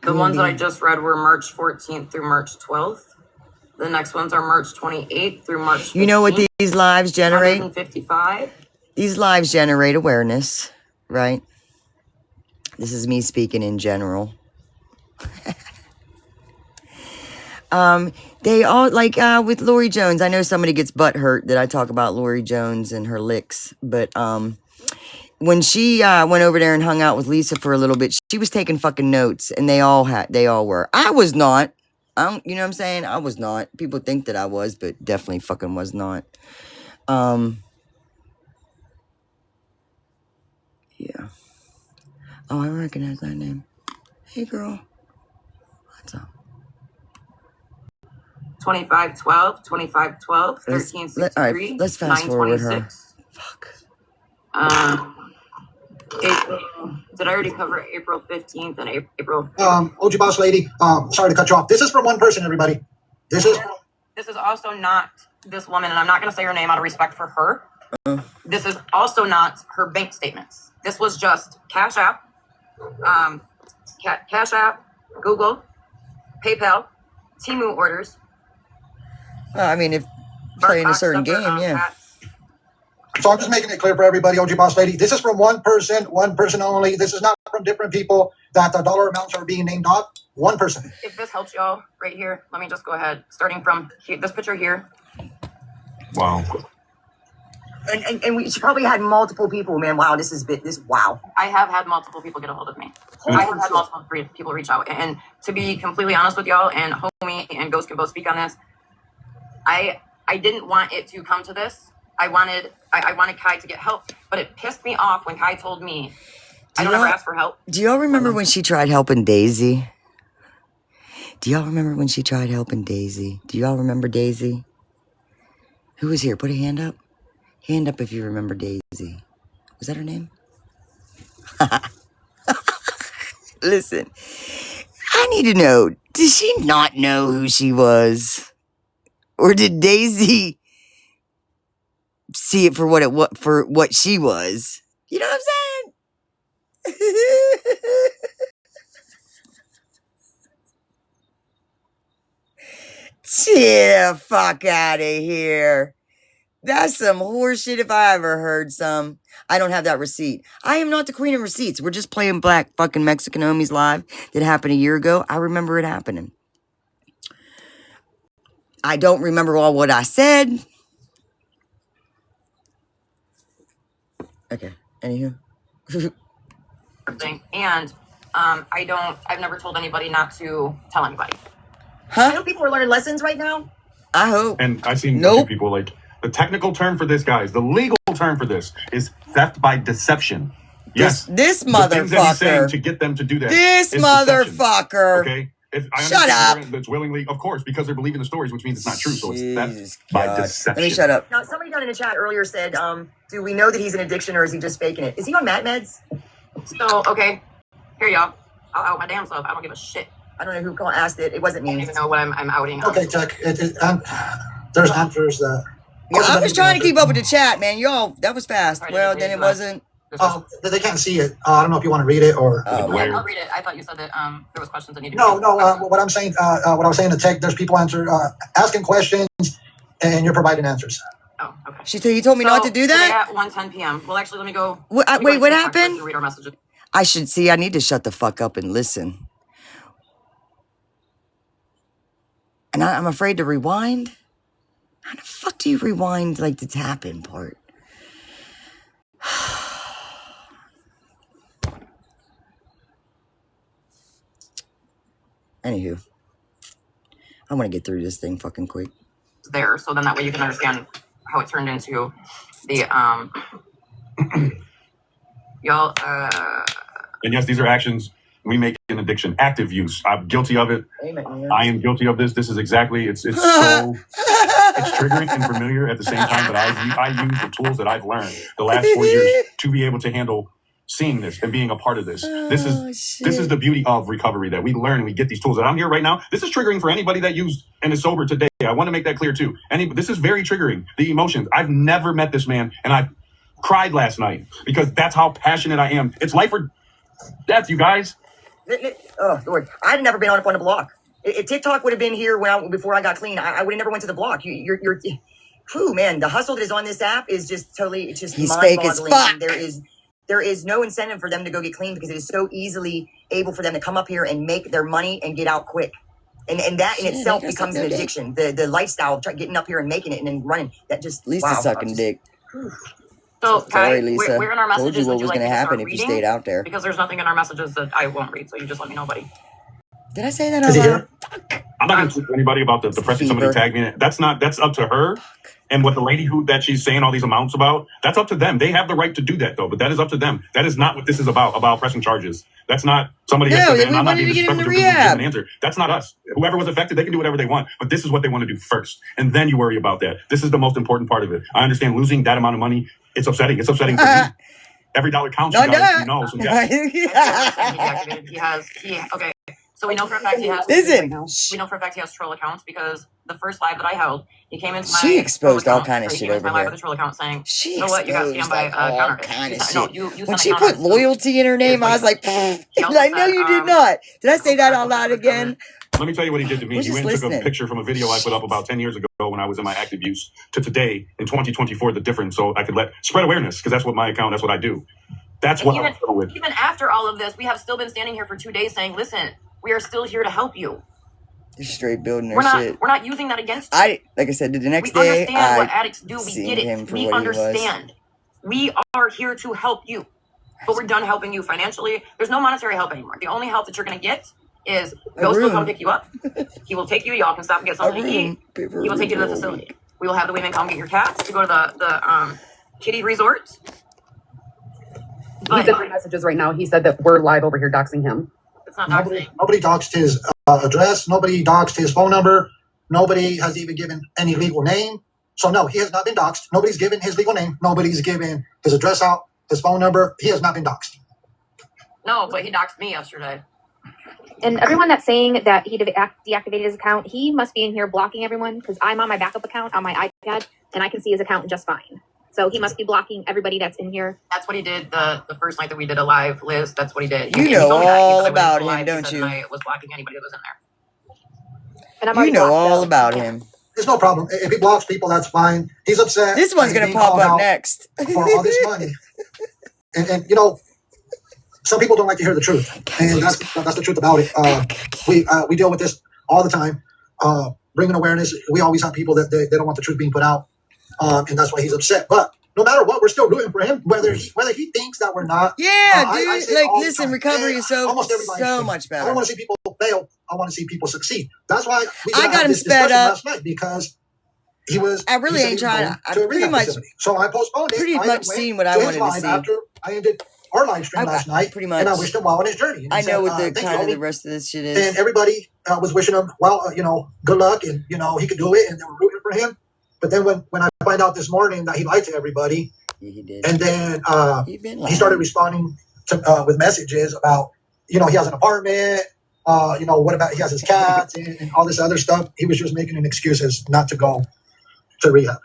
the ones that I just read were March 14th through March 12th. The next ones are March 28th through March 15th. You know what these lives generate? 155. These lives generate awareness, right? This is me speaking in general. They all, like, with Lori Jones, I know somebody gets butt hurt that I talk about Lori Jones and her licks, but, when she, went over there and hung out with Lisa for a little bit, she was taking fucking notes, and they all were. I was not. You know what I'm saying? I was not. People think that I was, but definitely fucking was not. Yeah. Oh, I recognize that name. Hey, girl. What's up? 25.12, 25.12, 13.63, All right, let's fast forward her. 9.26. Fuck. April, did I already cover April 15th and April? OG boss lady, sorry to cut you off. This is from one person, everybody. This is Also not this woman, and I'm not going to say her name out of respect for her. This is also not her bank statements. This was just Cash App, Google, PayPal, Temu orders. I mean, if playing a certain game, yeah. So I'm just making it clear for everybody, OG boss lady. This is from one person only. This is not from different people that the dollar amounts are being named off. One person. If this helps y'all right here, let me just go ahead. Starting from this picture here. Wow. And she probably had multiple people, man. Wow, wow. I have had multiple people get a hold of me. I have had multiple people reach out. And to be completely honest with y'all, and Homie and Ghost can both speak on this, I didn't want it to come to this. I wanted Kai to get help, but it pissed me off when Kai told me I don't ever ask for help. Do y'all remember when she tried helping Daisy? Do y'all remember when she tried helping Daisy? Do y'all remember Daisy? Who was here? Put a hand up. Hand up if you remember Daisy. Was that her name? Listen, I need to know, did she not know who she was? Or did Daisy see it for what she was? You know what I'm saying? Get the fuck out of here. That's some horseshit if I ever heard some. I don't have that receipt. I am not the queen of receipts. We're just playing Black fucking Mexican Homies live that happened a year ago. I remember it happening. I don't remember all what I said. Okay. Anywho. Thing. And I've never told anybody not to tell anybody. Huh? I know people are learning lessons right now. I hope. And I've seen a Nope. few people like the technical term for this, guys, the legal term for this is theft by deception. Yes. This The things that he's saying motherfucker. to get them to do that. This is deception. motherfucker. Okay. If I Shut understand up. That's willingly, of course, because they're believing the stories, which means it's not true. So it's theft Jesus by God. deception. Let me shut up. Now, somebody down in the chat earlier said, do we know that he's an addiction or is he just faking it? Is he on mat meds? So, okay. Here y'all. I'll out my damn self. I don't give a shit. I don't know who asked it. It wasn't me. I don't even know what I'm outing. Okay, Teck. There's answers that. Yeah, I was trying to keep up with the chat, man. Y'all, that was fast. Well, then it wasn't. They can't see it. I don't know if you want to read it or. I'll read it. I thought you said that there was questions that needed. No. What I'm saying, what I was saying to Teck, there's people asking questions, and you're providing answers. Oh, okay. He told me not to do that. At 1:10 p.m. Well, actually, let me go. Wait, what happened? Read our messages. I should see. I need to shut the fuck up and listen. And I'm afraid to rewind. How the fuck do you rewind like the tap-in part? Anywho, I want to get through this thing fucking quick. There, so then that way you can understand how it turned into the y'all. And yes, these are actions we make in addiction. Active use. I'm guilty of it. Amen. I am guilty of this. This is exactly. It's so. It's triggering and familiar at the same time. But I use the tools that I've learned the last 4 years to be able to handle seeing this and being a part of this. This is the beauty of recovery, that we learn and we get these tools. And I'm here right now. This is triggering for anybody that used and is sober today. I want to make that clear too. This is very triggering. The emotions. I've never met this man, and I cried last night because that's how passionate I am. It's life or death, you guys. Oh Lord, I'd never been on the block. If TikTok would have been here before I got clean, I would have never went to the block. Whew, man, the hustle that is on this app is just totally, it's just He's fake as mind-boggling. fuck. There is no incentive for them to go get clean because it is so easily able for them to come up here and make their money and get out quick. And that in Shit, itself I guess becomes I an know that. addiction. The lifestyle of getting up here and making it and then running. That just, At least wow, it's sucking dick. So, Sorry, Kai, Lisa. we're in our messages. Told you what Would was like going to me happen start if you reading? stayed out there. Because there's nothing in our messages that I won't read, so you just let me know, buddy. Did I say that Is out he loud? here? I'm not going to talk to anybody about the depression. Somebody Fever. tagged me in it. That's up to her. And what the lady that she's saying all these amounts about, that's up to them. They have the right to do that, though. But that is up to them. That is not what this is about pressing charges. That's not somebody that No, said, we I'm not wanted being to get him to disrespectful to give rehab. an answer. That's not us. Whoever was affected, they can do whatever they want. But this is what they want to do first. And then you worry about that. This is the most important part of it. I understand losing that amount of money. It's upsetting. It's upsetting for me. Every dollar counts, you No, guys. no. You know. So yes. Okay. So we know for a fact he has. Listen, We know for a fact he has troll accounts because the first live that I held, he came into my. She exposed troll all account, kind of or he shit came into over my live here. with a troll account saying, She "So what? You got exposed scammed by like all counterfeit." kind of You shit. sent- no, you When sent she a put counterfeit. loyalty in her name, I was like, He also like, no, said, you did not. Did I say that out loud again? Let me tell you what he did to me. We're He just went and took a listening. picture from a video I put up about 10 years ago when I was in my active use to today in 2024, the difference, so I could spread awareness, because that's what my account, that's what I do. That's what I'm dealing with. Even after all of this, we have still been standing here for 2 days saying, "Listen, we are still here to help you. They're straight building their shit. We're not using that against you. Like I said, the next We day, understand what I addicts do. We seen get him it. for We what he was. understand. We are here to help you, but we're done helping you financially. There's no monetary help anymore. The only help that you're going to get is Ghost will come pick you up. He will take you. Y'all can stop and get something to eat. He will take you to the facility. We will have the women come get your cats to go to the kitty resort. He's in my messages right now. He said that we're live over here doxing him. It's not doxing. Nobody doxed his address. Nobody doxed his phone number. Nobody has even given any legal name. So no, he has not been doxed. Nobody's given his legal name. Nobody's given his address out, his phone number. He has not been doxed. No, but he doxed me yesterday. And everyone that's saying that he deactivated his account, he must be in here blocking everyone because I'm on my backup account on my iPad and I can see his account just fine. So he must be blocking everybody that's in here. That's what he did the first night that we did a live, Liz. That's what he did. You He know told me that. He all said I went about into live, him, he don't said you? that I was blocking anybody that was in there. And I'm You already know blocked, all so, about yeah. him. There's no problem. If he blocks people, that's fine. He's upset. This one's that going he's to being pop called up out next. for all this money. And you know, some people don't like to hear the truth, and that's the truth about it. We deal with this all the time. bringing awareness. We always have people that they don't want the truth being put out, and that's why he's upset. But no matter what, we're still rooting for him, whether he thinks that we're not. Yeah, dude. I say Like, all the listen, time, recovery and is so almost everybody's so saying, much I don't better. want to see people fail. I want to see people succeed. That's why we I got had him this sped discussion up. last night, because he was. I really he said ain't he was trying going to. I to a pretty rehab much, facility. So I postponed it. pretty I much went seen what to I his wanted to live see. after I ended our live stream last night, pretty and I much. wished him well on his journey. And he I said, know what the "Thank you, kind of the homie." rest of this shit And is. everybody was wishing him well, good luck, and he could do it, and they were rooting for him. But then when I find out this morning that he lied to everybody, Yeah, he did. and then He started responding to with messages about he has an apartment, what about he has his cats and all this other stuff. He was just making an excuses not to go to rehab.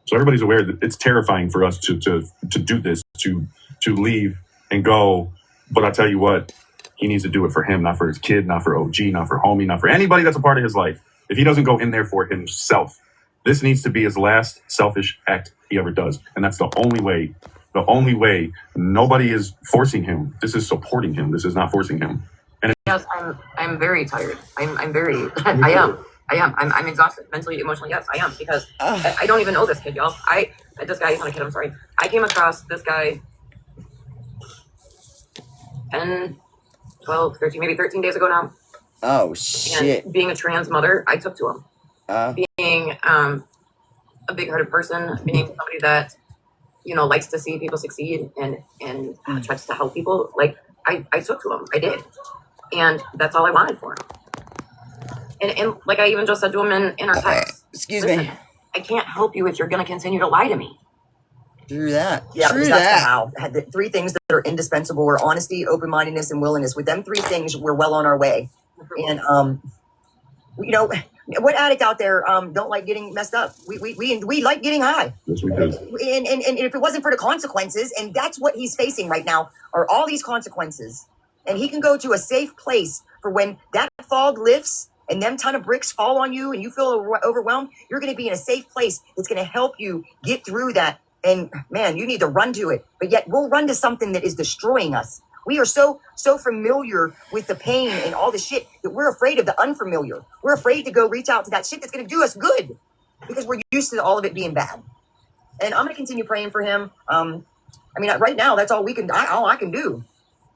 So everybody's aware that it's terrifying for us to do this, to leave and go. But I tell you what, he needs to do it for him, not for his kid, not for OG, not for homie, not for anybody that's a part of his life. If he doesn't go in there for himself, this needs to be his last selfish act he ever does. And that's the only way. The only way. Nobody is forcing him. This is supporting him. This is not forcing him. And Yes, I'm very tired. I'm very I am. I'm exhausted mentally, emotionally. Yes, I am, because I don't even know this kid, y'all. This guy is not a kid. I'm sorry. I came across this guy 10, 12, 13, maybe 13 days ago now. Oh shit! And being a trans mother, I took to him. Being a big-hearted person, being somebody that likes to see people succeed and tries to help people. Like I took to him. I did, and that's all I wanted for him. And like I even just said to him in our text, Excuse me. I can't help you if you're going to continue to lie to me. True that. Yeah, True that's that. how. The three things that are indispensable were honesty, open-mindedness, and willingness. With them three things, we're well on our way. And what addict out there don't like getting messed up? We like getting high. Yes, we do. And if it wasn't for the consequences, and that's what he's facing right now, are all these consequences. And he can go to a safe place for when that fog lifts and them ton of bricks fall on you and you feel overwhelmed. You're going to be in a safe place that's going to help you get through that. And man, you need to run to it. But yet we'll run to something that is destroying us. We are so familiar with the pain and all the shit that we're afraid of the unfamiliar. We're afraid to go reach out to that shit that's going to do us good because we're used to all of it being bad. And I'm going to continue praying for him. Right now, that's all all I can do.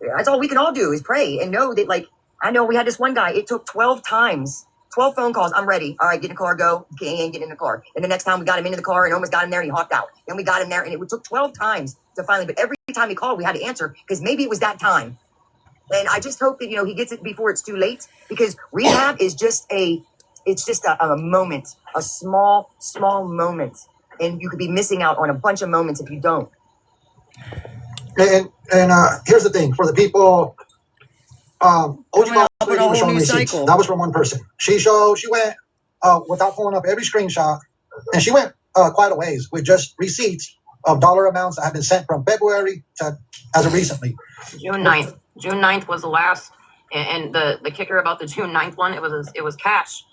That's all we can all do is pray and know that, like, I know we had this one guy, it took 12 times, 12 phone calls. I'm ready. All right, get in the car, go. Okay, he ain't getting in the car. And the next time we got him into the car and almost got him there and he hopped out. Then we got him there and it took 12 times to finally, but every time he called, we had to answer because maybe it was that time. And I just hope that, he gets it before it's too late, because rehab is just a moment, a small moment. And you could be missing out on a bunch of moments if you don't. And here's the thing for the people. OG Boss Lady was showing receipts. That was from one person. She went without pulling up every screenshot, and she went quite a ways with just receipts of dollar amounts that have been sent from February to as of recently. June 9th. June 9th was the last, and the kicker about the June 9th one, it was cash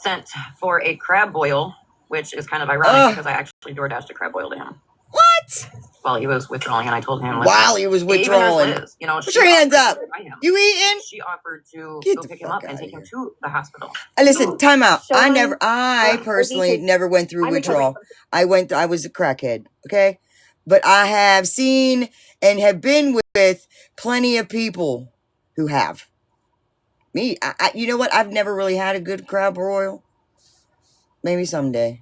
sent for a crab boil, which is kind of ironic because I actually door dashed a crab boil to him. What? While he was withdrawing, and I told him while he was withdrawing. Liz, put your hands up. You eating? She offered to Get go pick him up and take him to the hospital. Listen, time out. Sean, I personally never went through withdrawal. I was a crackhead, okay? But I have seen and have been with plenty of people who have. Me, you know what? I've never really had a good crab broil. Maybe someday.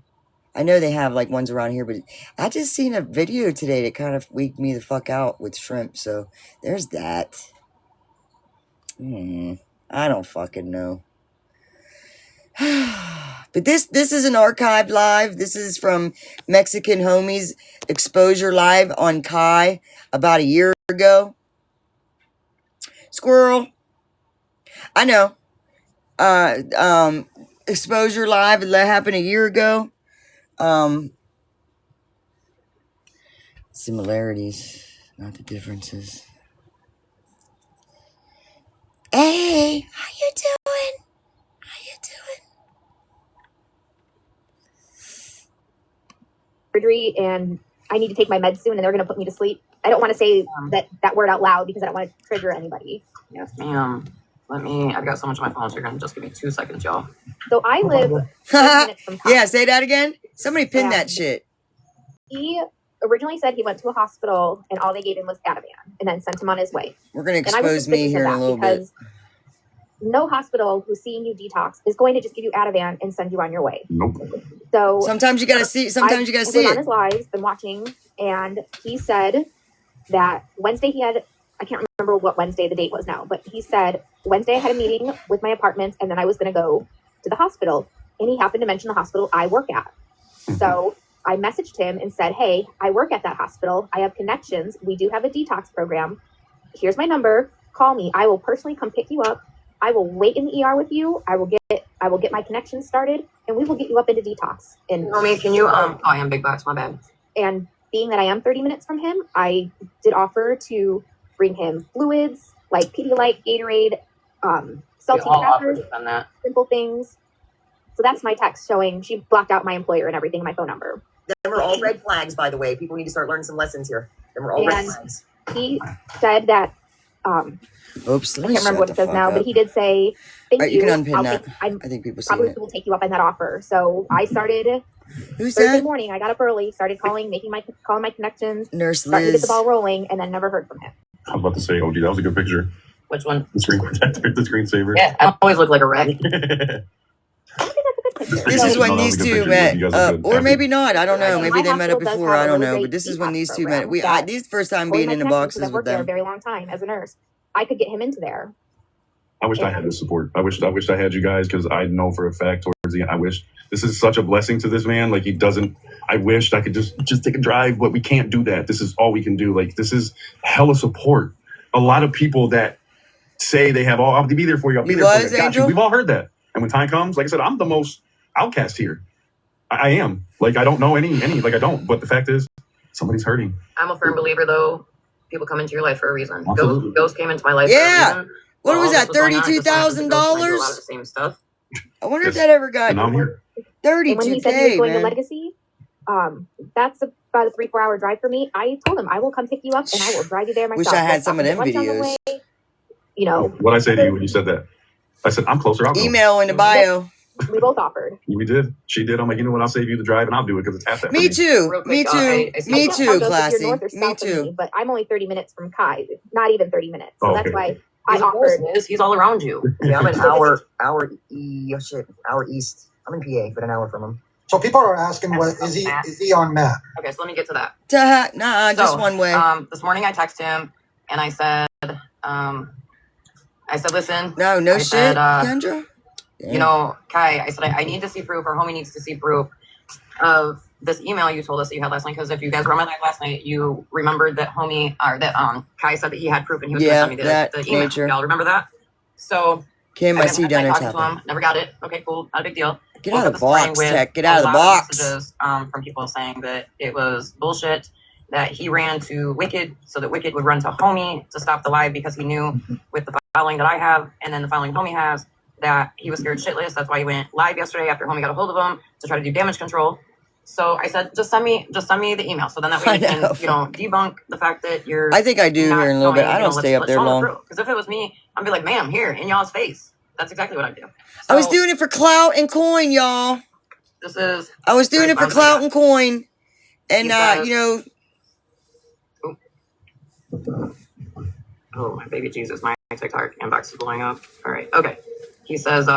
I know they have like ones around here, but I just seen a video today that kind of weaked me the fuck out with shrimp. So there's that. I don't fucking know. But this is an archived live. This is from Mexican Homies Exposure Live on Kai about a year ago. Squirrel. I know. Exposure Live, that happened a year ago. Similarities, not the differences. Hey, how you doing? Surgery, and I need to take my meds soon, and they're going to put me to sleep. I don't want to say that word out loud because I don't want to trigger anybody. Yes, ma'am. I've got so much on my phone, so you're going to just give me 2 seconds, y'all. So I live 30 minutes from Kai. Yeah, say that again. Somebody pin that shit. He originally said he went to a hospital and all they gave him was Ativan and then sent him on his way. We're going to expose me here in a little bit. No hospital who's seeing you detox is going to just give you Ativan and send you on your way. Nope. So sometimes you got to see. Sometimes you got to see it. On his lives, been watching, and he said that Wednesday he had. I can't remember what Wednesday the date was now, but he said Wednesday I had a meeting with my apartment, and then I was going to go to the hospital, and he happened to mention the hospital I work at. So I messaged him and said, "Hey, I work at that hospital. I have connections. We do have a detox program. Here's my number. Call me. I will personally come pick you up. I will wait in the ER with you. I will get my connections started, and we will get you up into detox." And Homie, can you oh, I am big box, my bad. And being that I am 30 minutes from him, I did offer to bring him fluids like Pedialyte, Gatorade, saltine crackers, simple things. So that's my text showing she blocked out my employer and everything, my phone number. Them are all red flags, by the way. People need to start learning some lessons here. Them are all red flags. He said that Oops, I can't remember what it says now, but he did say, "Thank you. You can unpin that. I think people probably it. will take you up on that offer." So I started Thursday morning. I got up early, started calling my connections, Nurse started to get Liz. the ball rolling, and then never heard from him. I was about to say, oh, dude, that was a good picture. Which one? The screen protector, the screensaver. Yeah, I always look like a wreck. I think that's a good picture. This is when No, that these was a good two picture. met, or maybe not. I don't know. And Maybe my they met up hospital does before. have I a don't really know. great But this is when detox these two program met. that These first time according being to in my the connections, boxes I've with worked there a them. very long time as a nurse. I could get him into there. I wished I had this support. I wished I had you guys, because I know for a fact towards the end, I wish this is such a blessing to this man. Like, he doesn't. I wished I could just take a drive, but we can't do that. This is all we can do. Like, this is hella support. A lot of people that say they have all, I'll be there for you. I'll be there for you. I got Angel? you. We've all heard that. And when time comes, like I said, I'm the most outcast here. I am. Like, I don't know any. Like, I don't. But the fact is, somebody's hurting. I'm a firm believer, though. People come into your life for a reason. Absolutely. Ghost came into my life Yeah. for a reason. What was that? $32,000. $32,000. A lot of the same stuff. I wonder if that ever got And I'm here. 32K, And when he said he was going to man. Legacy, that's about a 3-4 hour drive for me. I told him I will come pick you up and I will drive you there myself. Wish I had some of them Lunch on the videos. way, you know, What I say to you when you said that? I said, I'm closer. I'll go. Email in the bio. we both offered. We did. She did. I'm like, you know what? I'll save you the drive and I'll do it because it's half that. Me too. Real Me quick, too. I Me I too, don't know if Classy. you're north or Me south of too. me, but I'm only 30 minutes from Kai. Not even 30 minutes. So Oh, that's okay. why I He's a offered. ghost, He's all around you. Yeah, I'm an hour east. I'm in PA, but an hour from him. So people are asking, what is he on meth? Okay, so let me get to that. Nah, just one way. This morning I texted him and I said, listen. No I shit, said, Kendra. You know, Kai, I said, I need to see proof, or homie needs to see proof of this email you told us that you had last night. Because if you guys were on my live last night, you remembered that Kai said that he had proof and he was going to send me the email. nature. Y'all remember that? So Kim, I see you down there talked to tapping. him, never got it. Okay, cool, not a big deal. Get out of the box, Teck. Get out of the box. Messages, from people saying that it was bullshit, that he ran to Wicked so that Wicked would run to Homie to stop the live because he knew with the following that I have and then the following Homie has that he was scared shitless. That's why he went live yesterday after Homie got a hold of him to try to do damage control. So I said, just send me the email. So then that way you can, debunk the fact that you're. I think I do here in a little bit. I don't stay up there long. Because if it was me, I'd be like, ma'am, here in y'all's face. That's exactly what I do. So, I was doing it for clout and coin, y'all. I was doing it for clout and coin. And, Oh, my baby Jesus, my TikTok inbox is blowing up. All right, okay. He says,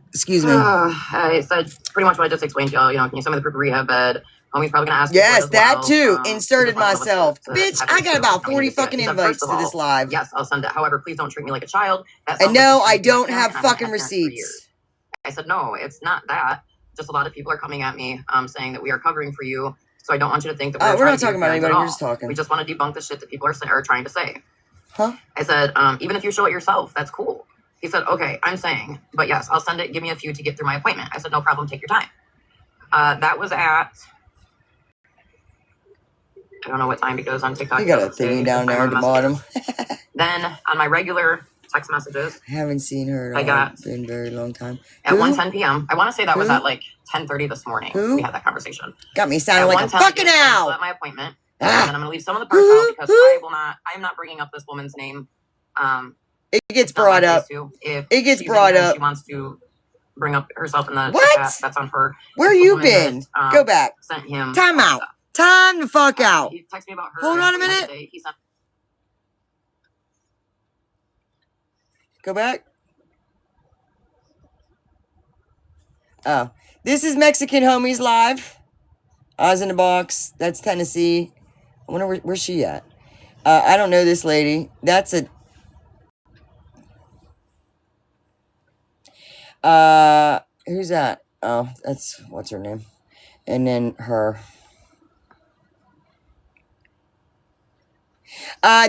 excuse me. I said pretty much what I just explained to y'all. Can you send me the proof of rehab bed? Homie's probably going to ask Yes, you that well. too. Inserted myself. Bitch, I got about 40 fucking invites to this live. Yes, I'll send it. However, please don't treat me like a child. And no, I don't have fucking receipts. I said, no, it's not that. Just a lot of people are coming at me saying that we are covering for you. So I don't want you to think that we're not talking about anybody. We're just talking. We just want to debunk the shit that people are trying to say. Huh? I said, even if you show it yourself, that's cool. He said, okay, I'm saying, but yes, I'll send it. Give me a few to get through my appointment. I said, no problem. Take your time. That was at, I don't know what time because on TikTok. You got a thingy down there at the bottom. Then on my regular text messages. I haven't seen her in a very long time. At 1:10 p.m. I want to say that was at like 10:30 this morning. We had that conversation. Got me sounding like a fucking owl. At my appointment. And then I'm going to leave some of the parts out because I am not bringing up this woman's name. It gets It's not my brought place up. to. If It gets she's in brought here and up. she wants to bring up herself in the What? chat, that's on her. Where It's the you woman been? that, Go back. sent him Time all out. stuff. Time the fuck out. He texted me about her. Hold on a and minute. He sent Go back. Oh, this is Mexican Homies Live. Oz in the Box. That's Tennessee. I wonder where's she at. I don't know this lady. That's a. Who's that? Oh, that's what's her name, and then her.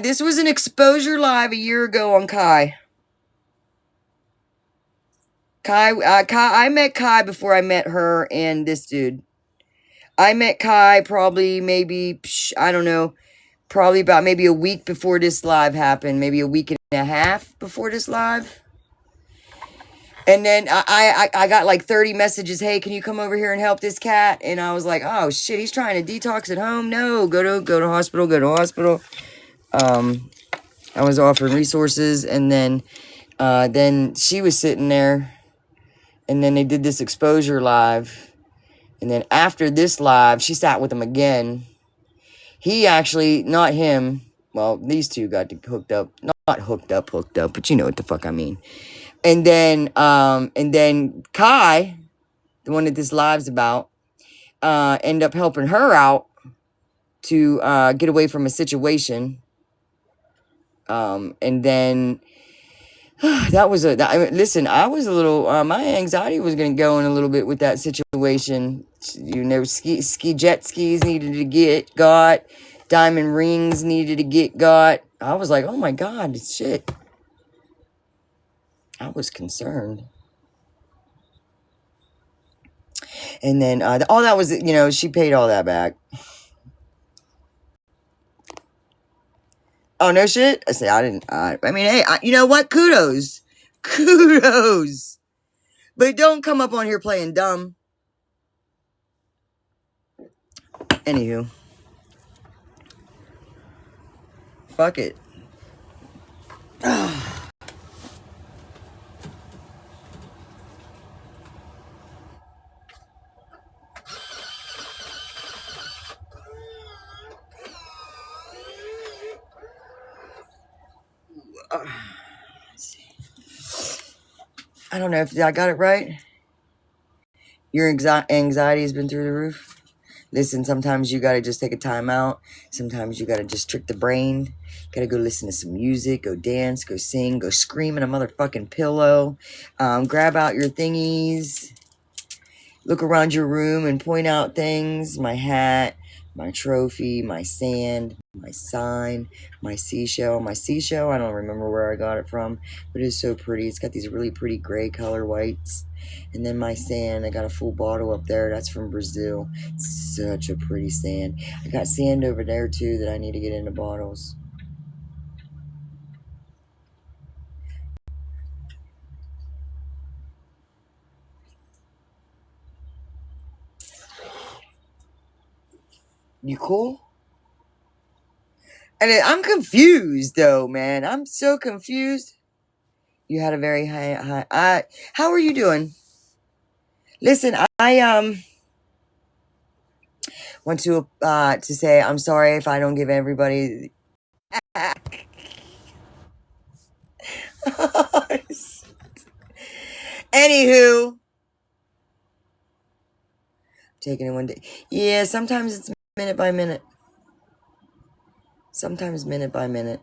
This was an exposure live a year ago on Kai. I met Kai before I met her and this dude. I met Kai probably maybe, I don't know, probably about maybe a week before this live happened, maybe a week and a half before this live. And then I got like 30 messages, hey, can you come over here and help this cat? And I was like, oh shit, he's trying to detox at home. No, go to hospital. I was offering resources, and then she was sitting there, and then they did this exposure live. And then after this live, she sat with him again. He actually, not him, well, these two got hooked up. Not hooked up, but you know what the fuck I mean. And then Kai, the one that this live's about, ended up helping her out to get away from a situation. And then that was I mean, listen, I was a little, my anxiety was going to go in a little bit with that situation. You know, jet skis needed to get got, diamond rings needed to get got. I was like, oh my God, shit. I was concerned. And then, all that was, you know, she paid all that back. Oh, no shit? I said, I didn't, I mean, hey, you know what? Kudos. Kudos. But don't come up on here playing dumb. Anywho. Fuck it. I don't know if I got it right. Your anxiety has been through the roof. Listen, sometimes you gotta just take a time out. Sometimes you gotta just trick the brain. Gotta go listen to some music, go dance, go sing, go scream in a motherfucking pillow. Grab out your thingies. Look around your room and point out things. My hat, my trophy, my sand, my sign, my seashell. My seashell, I don't remember where I got it from, but it's so pretty. It's got these really pretty gray color whites. And then my sand, I got a full bottle up there. That's from Brazil. It's such a pretty sand. I got sand over there too that I need to get into bottles. You cool? And I'm confused though, man. I'm so confused. You had a very high. How are you doing? Listen, I want to say I'm sorry if I don't give everybody. Anywho, taking it one day. Yeah, sometimes it's minute by minute. Sometimes minute by minute.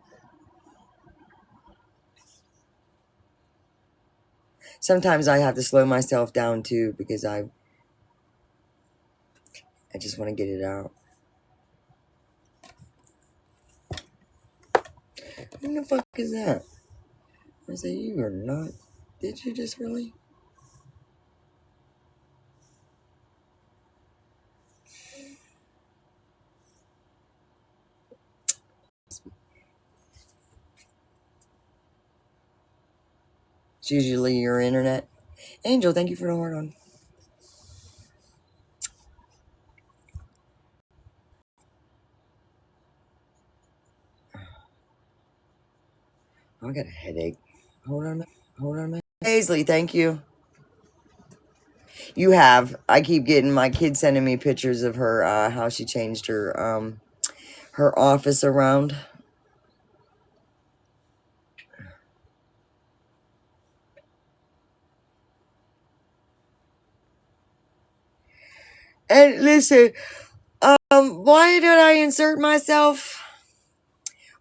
Sometimes I have to slow myself down too because I just want to get it out. Who the fuck is that? I say you are not. Did you just really? It's usually your internet. Angel, thank you for the heart on. I got a headache. Hold on a minute. Hold on a minute. Paisley, thank you. You have. I keep getting my kids sending me pictures of her, how she changed her office around. And listen, why did I insert myself?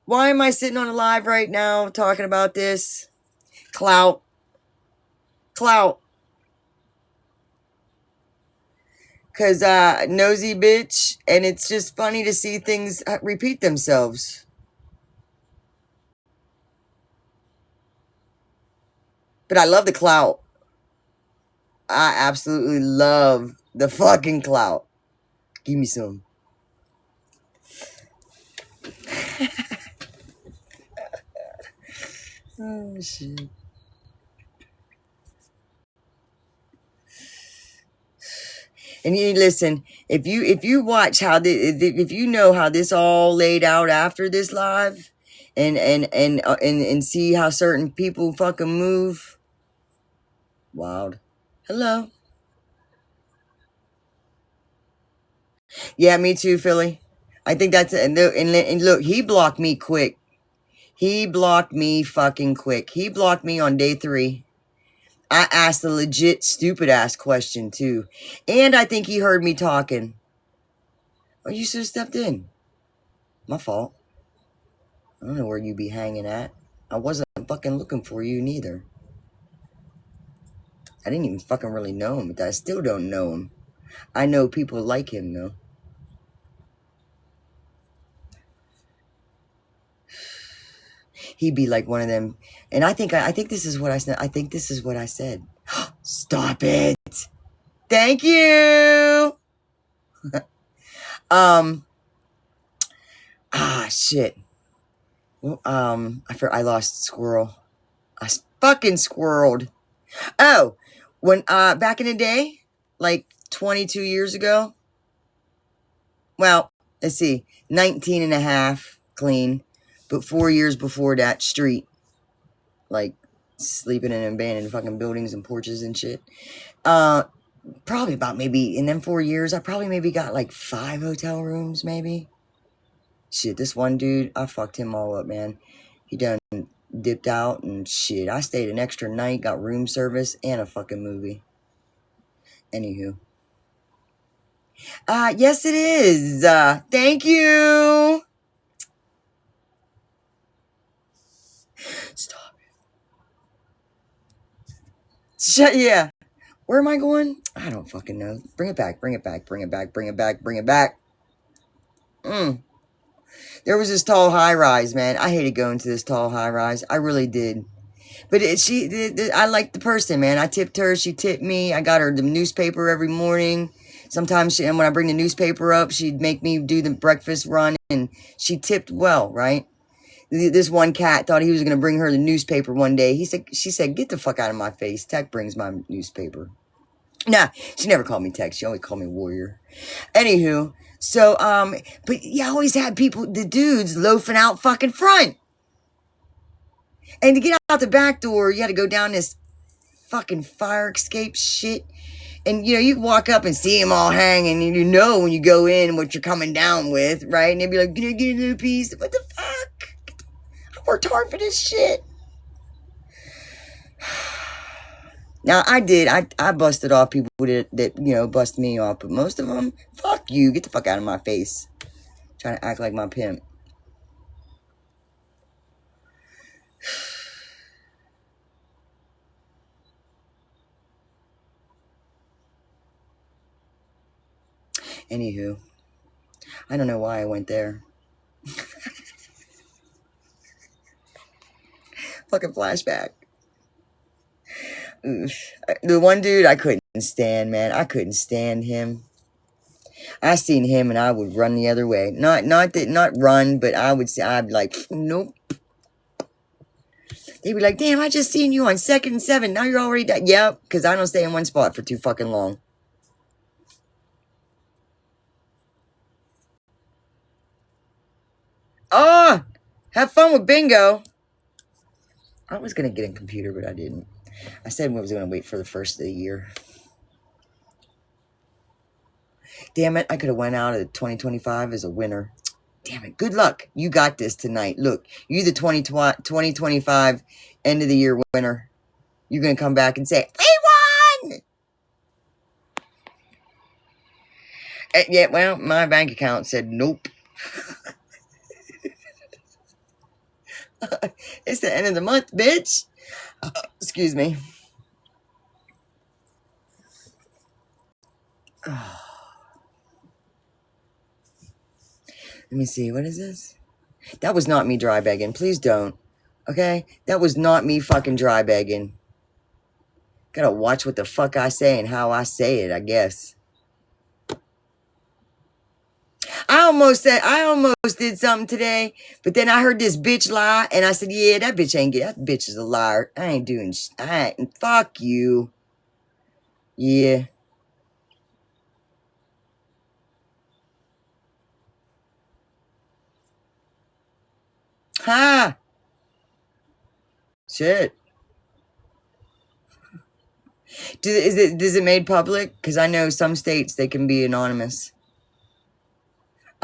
Why am I sitting on a live right now talking about this? Clout. Clout. Cause nosy bitch, and it's just funny to see things repeat themselves. But I love the clout. I absolutely love the fucking clout. Give me some. Oh shit. And you listen, if you watch how if you know how this all laid out after this live, and see how certain people fucking move, wild. Hello. Yeah, me too, Philly. I think that's it. And look, he blocked me quick. He blocked me fucking quick. He blocked me on day 3. I asked a legit stupid ass question too, and I think he heard me talking. Oh, you should have stepped in. My fault. I don't know where you be hanging at. I wasn't fucking looking for you neither. I didn't even fucking really know him, but I still don't know him. I know people like him though. He'd be like one of them, and I think this is what I said. I think this is what I said. Stop it. Thank you. Shit. Well, I lost squirrel. I fucking squirreled. Oh, when back in the day, like 22 years ago. Well, let's see, 19 and a half clean, but 4 years before that, street, like sleeping in abandoned fucking buildings and porches and shit. Probably about maybe in them 4 years, I probably maybe got like 5 hotel rooms, maybe. Shit, this one dude, I fucked him all up, man. He done dipped out and shit. I stayed an extra night, got room service and a fucking movie. Anywho. Yes it is. Thank you. Stop. Shut, yeah. Where am I going? I don't fucking know. Bring it back, bring it back, bring it back, bring it back, bring it back. There was this tall high rise, man. I hated going to this tall high rise. I really did. But I liked the person, man. I tipped her. She tipped me. I got her the newspaper every morning. Sometimes, and when I bring the newspaper up, she'd make me do the breakfast run, and she tipped well, right? This one cat thought he was going to bring her the newspaper one day. She said, get the fuck out of my face. Teck brings my newspaper. Nah, she never called me Teck. She always called me Warrior. Anywho, so, but you always had people, the dudes, loafing out fucking front. And to get out the back door, you had to go down this fucking fire escape shit. And, you know, you walk up and see them all hanging, and you know when you go in what you're coming down with, right? And they'd be like, can I get a little piece? What the fuck? I worked hard for this shit. Now, I did. I busted off people that, you know, bust me off. But most of them, fuck you. Get the fuck out of my face. Trying to act like my pimp. Anywho. I don't know why I went there. Fucking flashback. Oof. The one dude I couldn't stand, man. I couldn't stand him. I seen him and I would run the other way. Not run, but I'd be like, nope. They'd be like, damn, I just seen you on 2nd and 7. Now you're already dead. Yep, because I don't stay in one spot for too fucking long. Oh, have fun with bingo. I was going to get a computer, but I didn't. I said I was going to wait for the first of the year. Damn it, I could have went out of 2025 as a winner. Damn it, good luck. You got this tonight. Look, you the 2025 end of the year winner. You're going to come back and say, we won! Yeah, well, my bank account said nope. It's the end of the month, bitch. Excuse me. Let me see. What is this? That was not me dry begging. Please don't. Okay? That was not me fucking dry begging. Gotta watch what the fuck I say and how I say it, I guess. I almost did something today, but then I heard this bitch lie, and I said, yeah, that bitch ain't get. That bitch is a liar. I ain't doing fuck you. Yeah. Ha! Shit. Is it made public? Because I know some states they can be anonymous.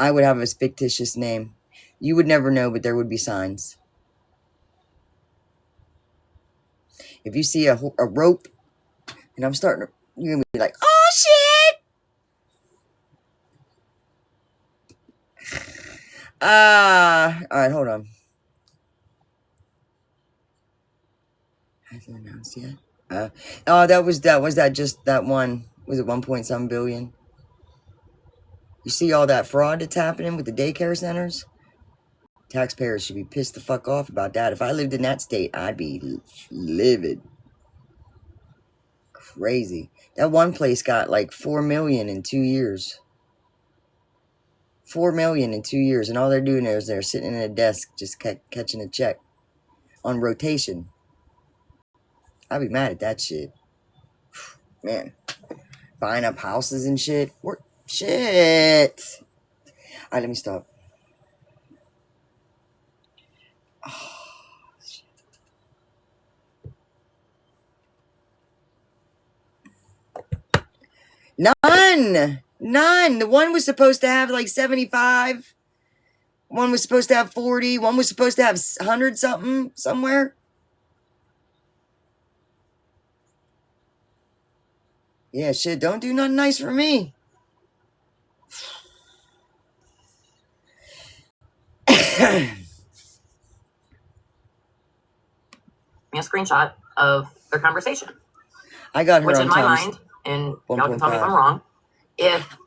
I would have a fictitious name. You would never know, but there would be signs. If you see a rope, and I'm starting to, you're gonna be like, oh shit! Alright, hold on. Hasn't announced yet. That was just that one. Was it 1.7 billion? You see all that fraud that's happening with the daycare centers? Taxpayers should be pissed the fuck off about that. If I lived in that state, I'd be livid. Crazy. That one place got like 4 million in 2 years. 4 million in 2 years, and all they're doing is they're sitting in a desk just catching a check on rotation. I'd be mad at that shit. Man, buying up houses and shit. Shit. All right, let me stop. Oh, None. The one was supposed to have like 75. One was supposed to have 40. One was supposed to have 100 something somewhere. Yeah, shit, don't do nothing nice for me. A screenshot of their conversation. I got her which on in my Tom's mind, and y'all can tell me if I'm wrong, if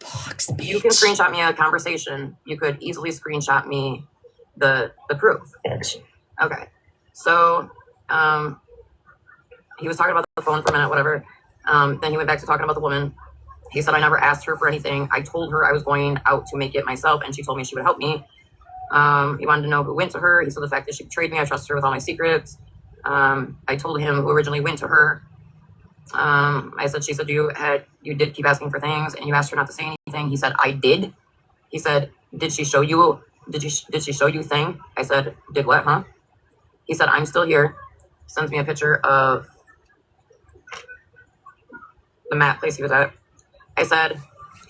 you can screenshot me a conversation, you could easily screenshot me the proof. Okay. So he was talking about the phone for a minute, whatever. Then he went back to talking about the woman. He said, I never asked her for anything. I told her I was going out to make it myself, and she told me she would help me. He wanted to know who went to her. He said the fact that she betrayed me, I trusted her with all my secrets. I told him who originally went to her. I said, she said, you did keep asking for things, and you asked her not to say anything. He said, I did. He said, did she show you thing? I said, did what, huh? He said, I'm still here. Sends me a picture of the mat place he was at. I said,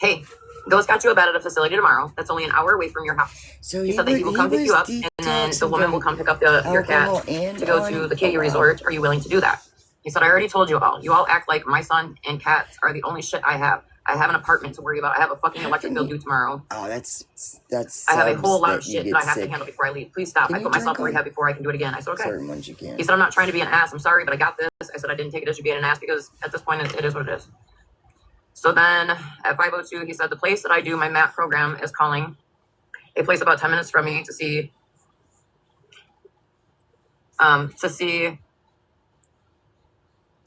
hey, Ghost got you a bed at a facility tomorrow. That's only an hour away from your house. So he said that he will come pick you up, and then the woman will come pick up your cat to go to the KU resort. Are you willing to do that? He said, I already told you all. You all act like my son and cats are the only shit I have. I have an apartment to worry about. I have a fucking electric bill due tomorrow. Oh, that's. I have a whole lot of shit that I have to handle before I leave. Please stop. I put myself in rehab before I can do it again. I said, okay. Certain ones you can. He said, I'm not trying to be an ass. I'm sorry, but I got this. I said, I didn't take it as you being an ass because at this point it is what it is. So then at 5:02, he said, the place that I do my MAP program is calling a place about 10 minutes from me to see 10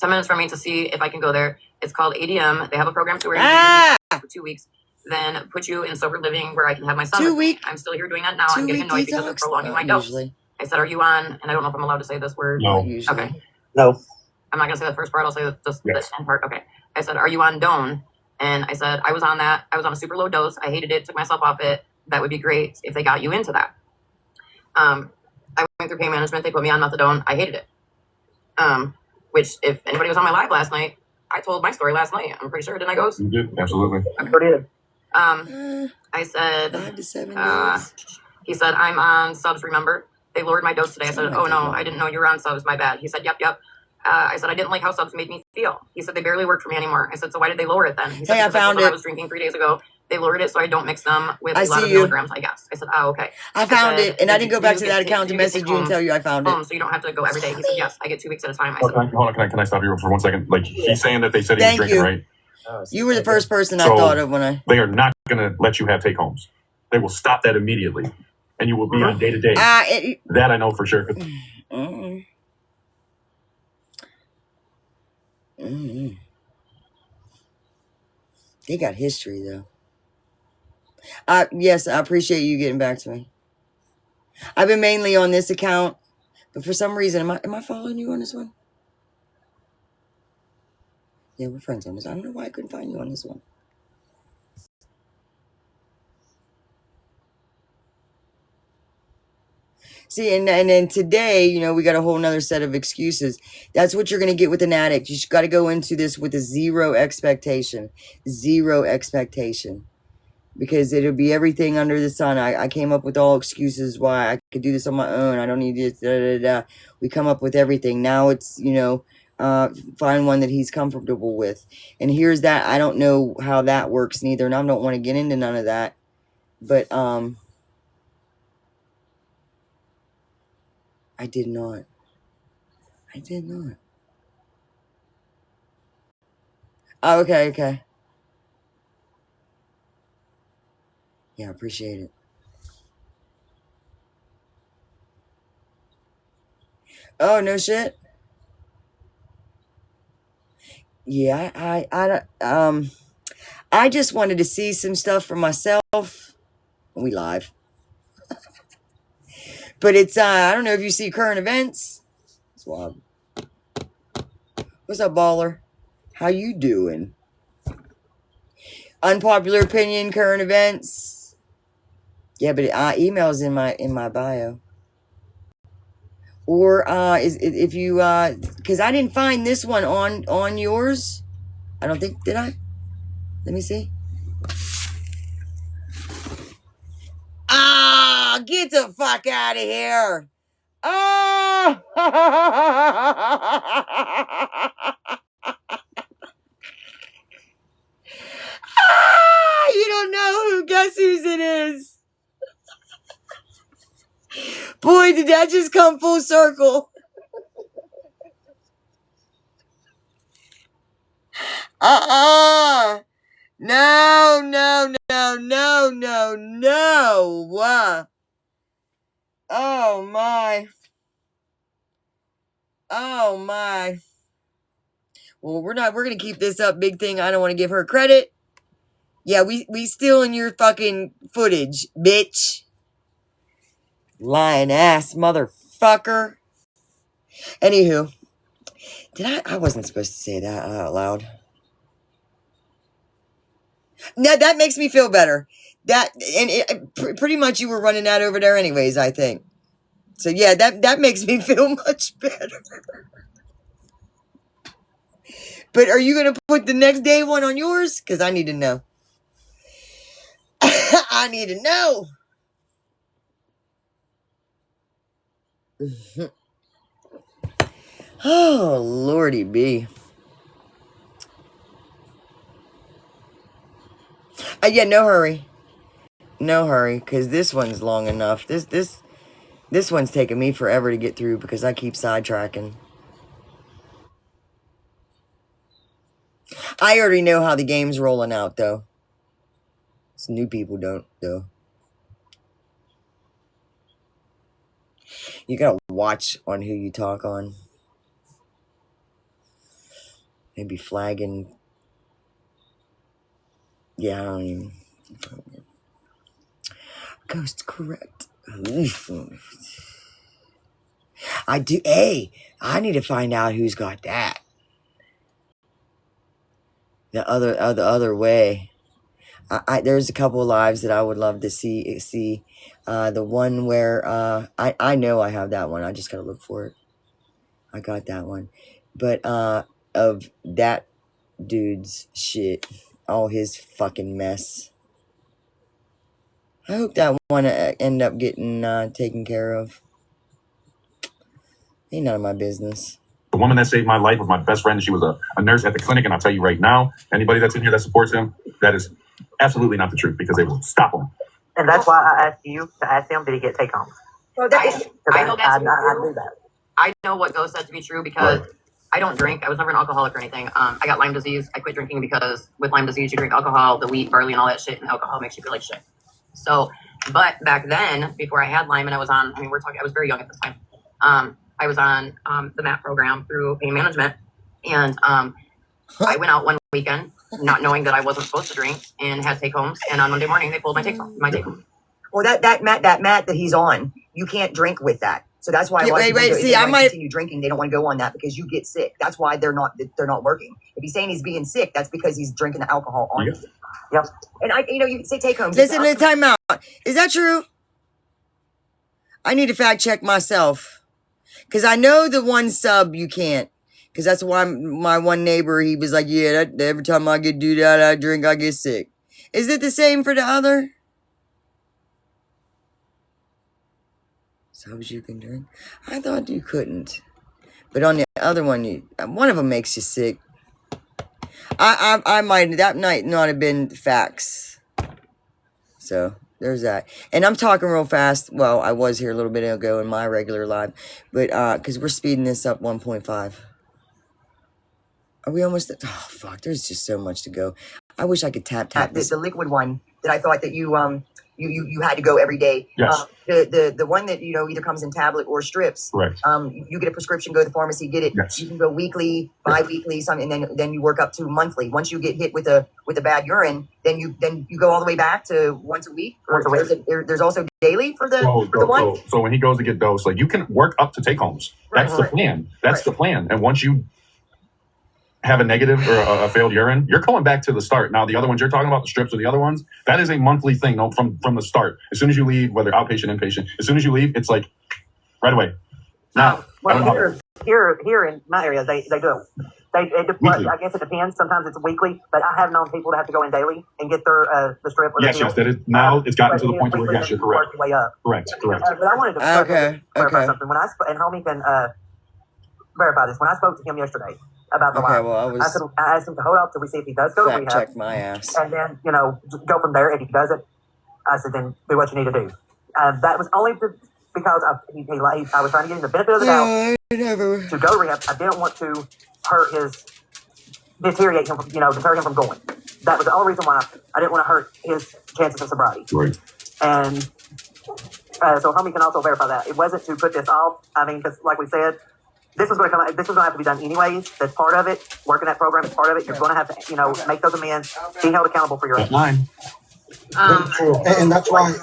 minutes from me to see if I can go there. It's called ADM. They have a program to where you for 2 weeks, then put you in sober living where I can have my son. 2 week. I'm still here doing that now. I'm getting annoyed because it's prolonging my dose. I said, are you on? And I don't know if I'm allowed to say this word. No. Okay. No. I'm not going to say the first part. I'll say the Yes. end part. Okay. I said, are you on Doan? And I said, I was on that. I was on a super low dose. I hated it. Took myself off it. That would be great if they got you into that. I went through pain management. They put me on methadone. I hated it. Which if anybody was on my live last night, I told my story last night. I'm pretty sure, didn't I, Ghost? You did, absolutely. I sure did. I said 5 to 7 days. he said, I'm on subs, remember? They lowered my dose today. I said, oh no, I didn't know you were on subs, my bad. He said, yep. I said, I didn't like how subs made me feel. He said, they barely work for me anymore. I said, so why did they lower it then? He said, Hey, I found it. I was drinking 3 days ago. They lowered it so I don't mix them with I a lot see of you. milligrams, I guess. I said, oh, okay. I found said, it, and I didn't go back to you that get- account to you get message take you and home- tell you I found it. so you don't have to go every day. He said, yes, I get 2 weeks at a time. I Oh, said, hold on, can I stop you for 1 second? Like, he's saying that they said he Thank was drinking, you. right? You were the first person I So- thought of when I... They are not going to let you have take homes. They will stop that immediately, and you will be on day to day. That I know for sure. They got history, though. Yes, I appreciate you getting back to me. I've been mainly on this account, but for some reason, am I following you on this one? Yeah, we're friends on this. I don't know why I couldn't find you on this one. See, and then today, you know, we got a whole nother set of excuses. That's what you're going to get with an addict. You got to go into this with a zero expectation. Zero expectation. Because it'll be everything under the sun. I came up with all excuses why I could do this on my own. I don't need this. Da, da, da. We come up with everything. Now it's, you know, find one that he's comfortable with. And here's that. I don't know how that works neither. And I don't want to get into none of that. But, I did not. I did not. Oh, okay. Yeah, I appreciate it. Oh, no shit. Yeah, I just wanted to see some stuff for myself. We live. But it's, I don't know if you see current events. It's wild. What's up, baller? How you doing? Unpopular opinion, current events. Yeah, but email's in my bio. Or if you because I didn't find this one on yours. I don't think, did I? Let me see. Ah, get the fuck out of here. Oh. You don't know who. Guess whose it is. Boy, did that just come full circle. No. Oh my. Well, we're gonna keep this up, big thing. I don't want to give her credit. Yeah, we stealing your fucking footage, bitch. Lying ass motherfucker. Anywho, I wasn't supposed to say that out loud. No, that makes me feel better. Pretty much you were running that over there anyways, I think. So yeah, that makes me feel much better. But are you going to put the next day one on yours? Because I need to know. I need to know. Oh, Lordy B. Yeah, no hurry. No hurry, because this one's long enough. This one's taking me forever to get through because I keep sidetracking. I already know how the game's rolling out, though. Some new people don't, though. You gotta watch on who you talk on. Maybe flagging. Yeah, I don't even. Ghost correct. I do. Hey, I need to find out who's got that. The other way. There's a couple of lives that I would love to see. The one where I know I have that one. I just gotta look for it. I got that one. But of that dude's shit, all his fucking mess. I hope that one end up getting taken care of. Ain't none of my business. The woman that saved my life was my best friend. She was a nurse at the clinic, and I'll tell you right now, anybody that's in here that supports him, that is absolutely not the truth, because they will stop him. And that's why I asked you to ask him, did he get take home? Well, I know that's I knew that. I know what Ghost said to be true because I don't drink. I was never an alcoholic or anything. I got Lyme disease. I quit drinking because with Lyme disease, you drink alcohol, the wheat, barley, and all that shit, and alcohol makes you feel like shit. So, but back then, before I had Lyme and I was on, I was very young at this time. I was on the MAP program through pain management, and I went out one weekend not knowing that I wasn't supposed to drink and had take homes, and on Monday morning they pulled my take home. Well, that mat that he's on, you can't drink with that. So that's why continue drinking. They don't want to go on that because you get sick. That's why they're not working. If he's saying he's being sick, that's because he's drinking the alcohol on. Yep. And you can say take homes. Listen, time out. Is that true? I need to fact check myself. Because I know the one sub you can't. Because that's why my one neighbor, he was like, yeah, every time I do that, I drink, I get sick. Is it the same for the other? Subs you can drink? I thought you couldn't. But on the other one, one of them makes you sick. I might, that might not have been facts. So, there's that. And I'm talking real fast. Well, I was here a little bit ago in my regular live. But, because we're speeding this up 1.5. Are we almost at, oh, fuck, there's just so much to go. I wish I could tap this. The liquid one that I thought that you had to go every day. Yes. The one that, either comes in tablet or strips. Correct. You get a prescription, go to the pharmacy, get it. Yes. You can go weekly, bi-weekly, and then you work up to monthly. Once you get hit with a bad urine, then you go all the way back to once a week. There's also daily for the one. So when he goes to get dosed, like you can work up to take homes. That's the plan. That's the plan. And once you have a negative or a failed urine, you're going back to the start. Now, the other ones you're talking about, the strips or the other ones, that is a monthly thing. No, from the start. As soon as you leave, whether outpatient, inpatient, as soon as you leave, it's like right away. Now, here in my area, they do it. I guess it depends. Sometimes it's weekly, but I have known people to have to go in daily and get their the strip. Yes, that is. Now it's gotten to the point where yes, you're correct. Way up. Correct. But I wanted to clarify something. When and homie can verify this. When I spoke to him yesterday about the line, I asked him to hold up till we see if he does go to rehab. Check my ass. And then, go from there. If he doesn't, I said, then do what you need to do. That was only because I was trying to give him the benefit of the doubt to go to rehab. I didn't want to deteriorate him, deter him from going. That was the only reason why I didn't want to hurt his chances of sobriety. Right. And so homie can also verify that. It wasn't to put this off. I mean, because like we said, this was going to have to be done anyways. That's part of it. Working that program is part of it. You're going to have to, make those amends, be held accountable for your actions. Line. And that's why,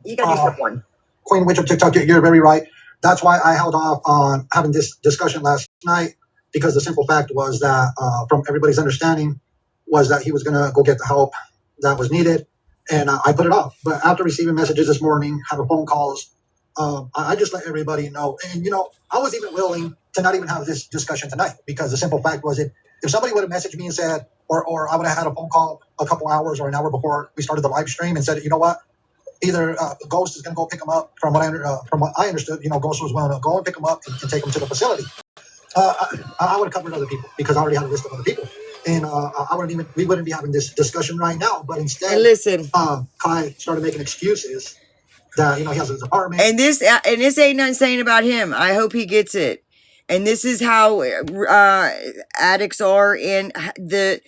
you got to step one. Queen Witch of TikTok, you're very right. That's why I held off on having this discussion last night, because the simple fact was that from everybody's understanding was that he was going to go get the help that was needed. And I put it off. But after receiving messages this morning, having phone calls, I just let everybody know. And, I was even willing to not even have this discussion tonight, because the simple fact was if somebody would have messaged me and said, or I would have had a phone call a couple hours or an hour before we started the live stream and said, you know what, either Ghost is going to go pick him up. From what I understood, Ghost was willing to go and pick him up and take him to the facility. I would have covered other people, because I already had a list of other people. And we wouldn't be having this discussion right now. But instead, listen, Kai started making excuses that, he has his apartment. And this ain't nothing saying about him. I hope he gets it. And this is how addicts are, and the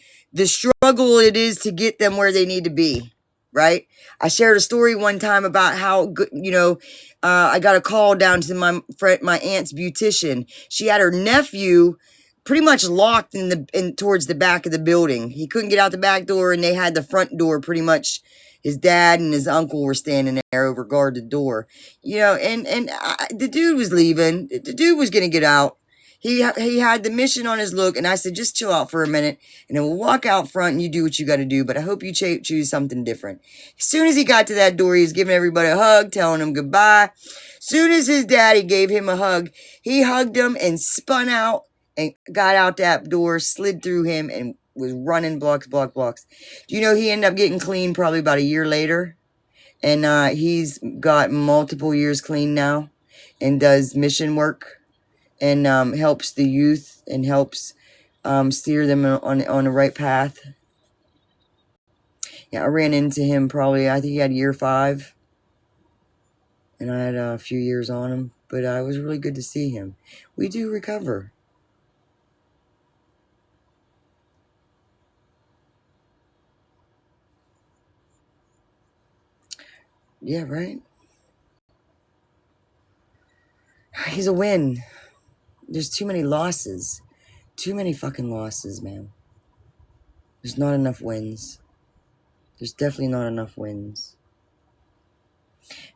struggle it is to get them where they need to be. Right? I shared a story one time about how good, I got a call down to my aunt's beautician. She had her nephew pretty much locked in towards the back of the building. He couldn't get out the back door, and they had the front door pretty much. His dad and his uncle were standing there over guard the door, and the dude was leaving. The dude was going to get out. He had the mission on his look, and I said, just chill out for a minute, and then we'll walk out front, and you do what you got to do, but I hope you choose something different. As soon as he got to that door, he was giving everybody a hug, telling them goodbye. Soon as his daddy gave him a hug, he hugged him and spun out and got out that door, slid through him, and was running blocks. Do you know he ended up getting clean probably about a year later? And he's got multiple years clean now and does mission work and helps the youth and helps steer them on the right path. Yeah, I ran into him probably, I think he had year 5. And I had a few years on him. But it was really good to see him. We do recover. Yeah, right? He's a win. There's too many losses. Too many fucking losses, man. There's not enough wins. There's definitely not enough wins.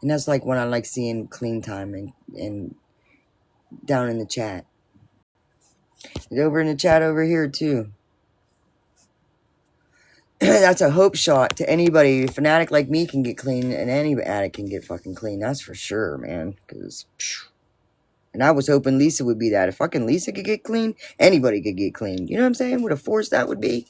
And that's like when I like seeing clean time and down in the chat. And over in the chat over here too. That's a hope shot to anybody. A fanatic like me can get clean, and any addict can get fucking clean. That's for sure, man. And I was hoping Lisa would be that. If fucking Lisa could get clean, anybody could get clean. You know what I'm saying? What a force that would be.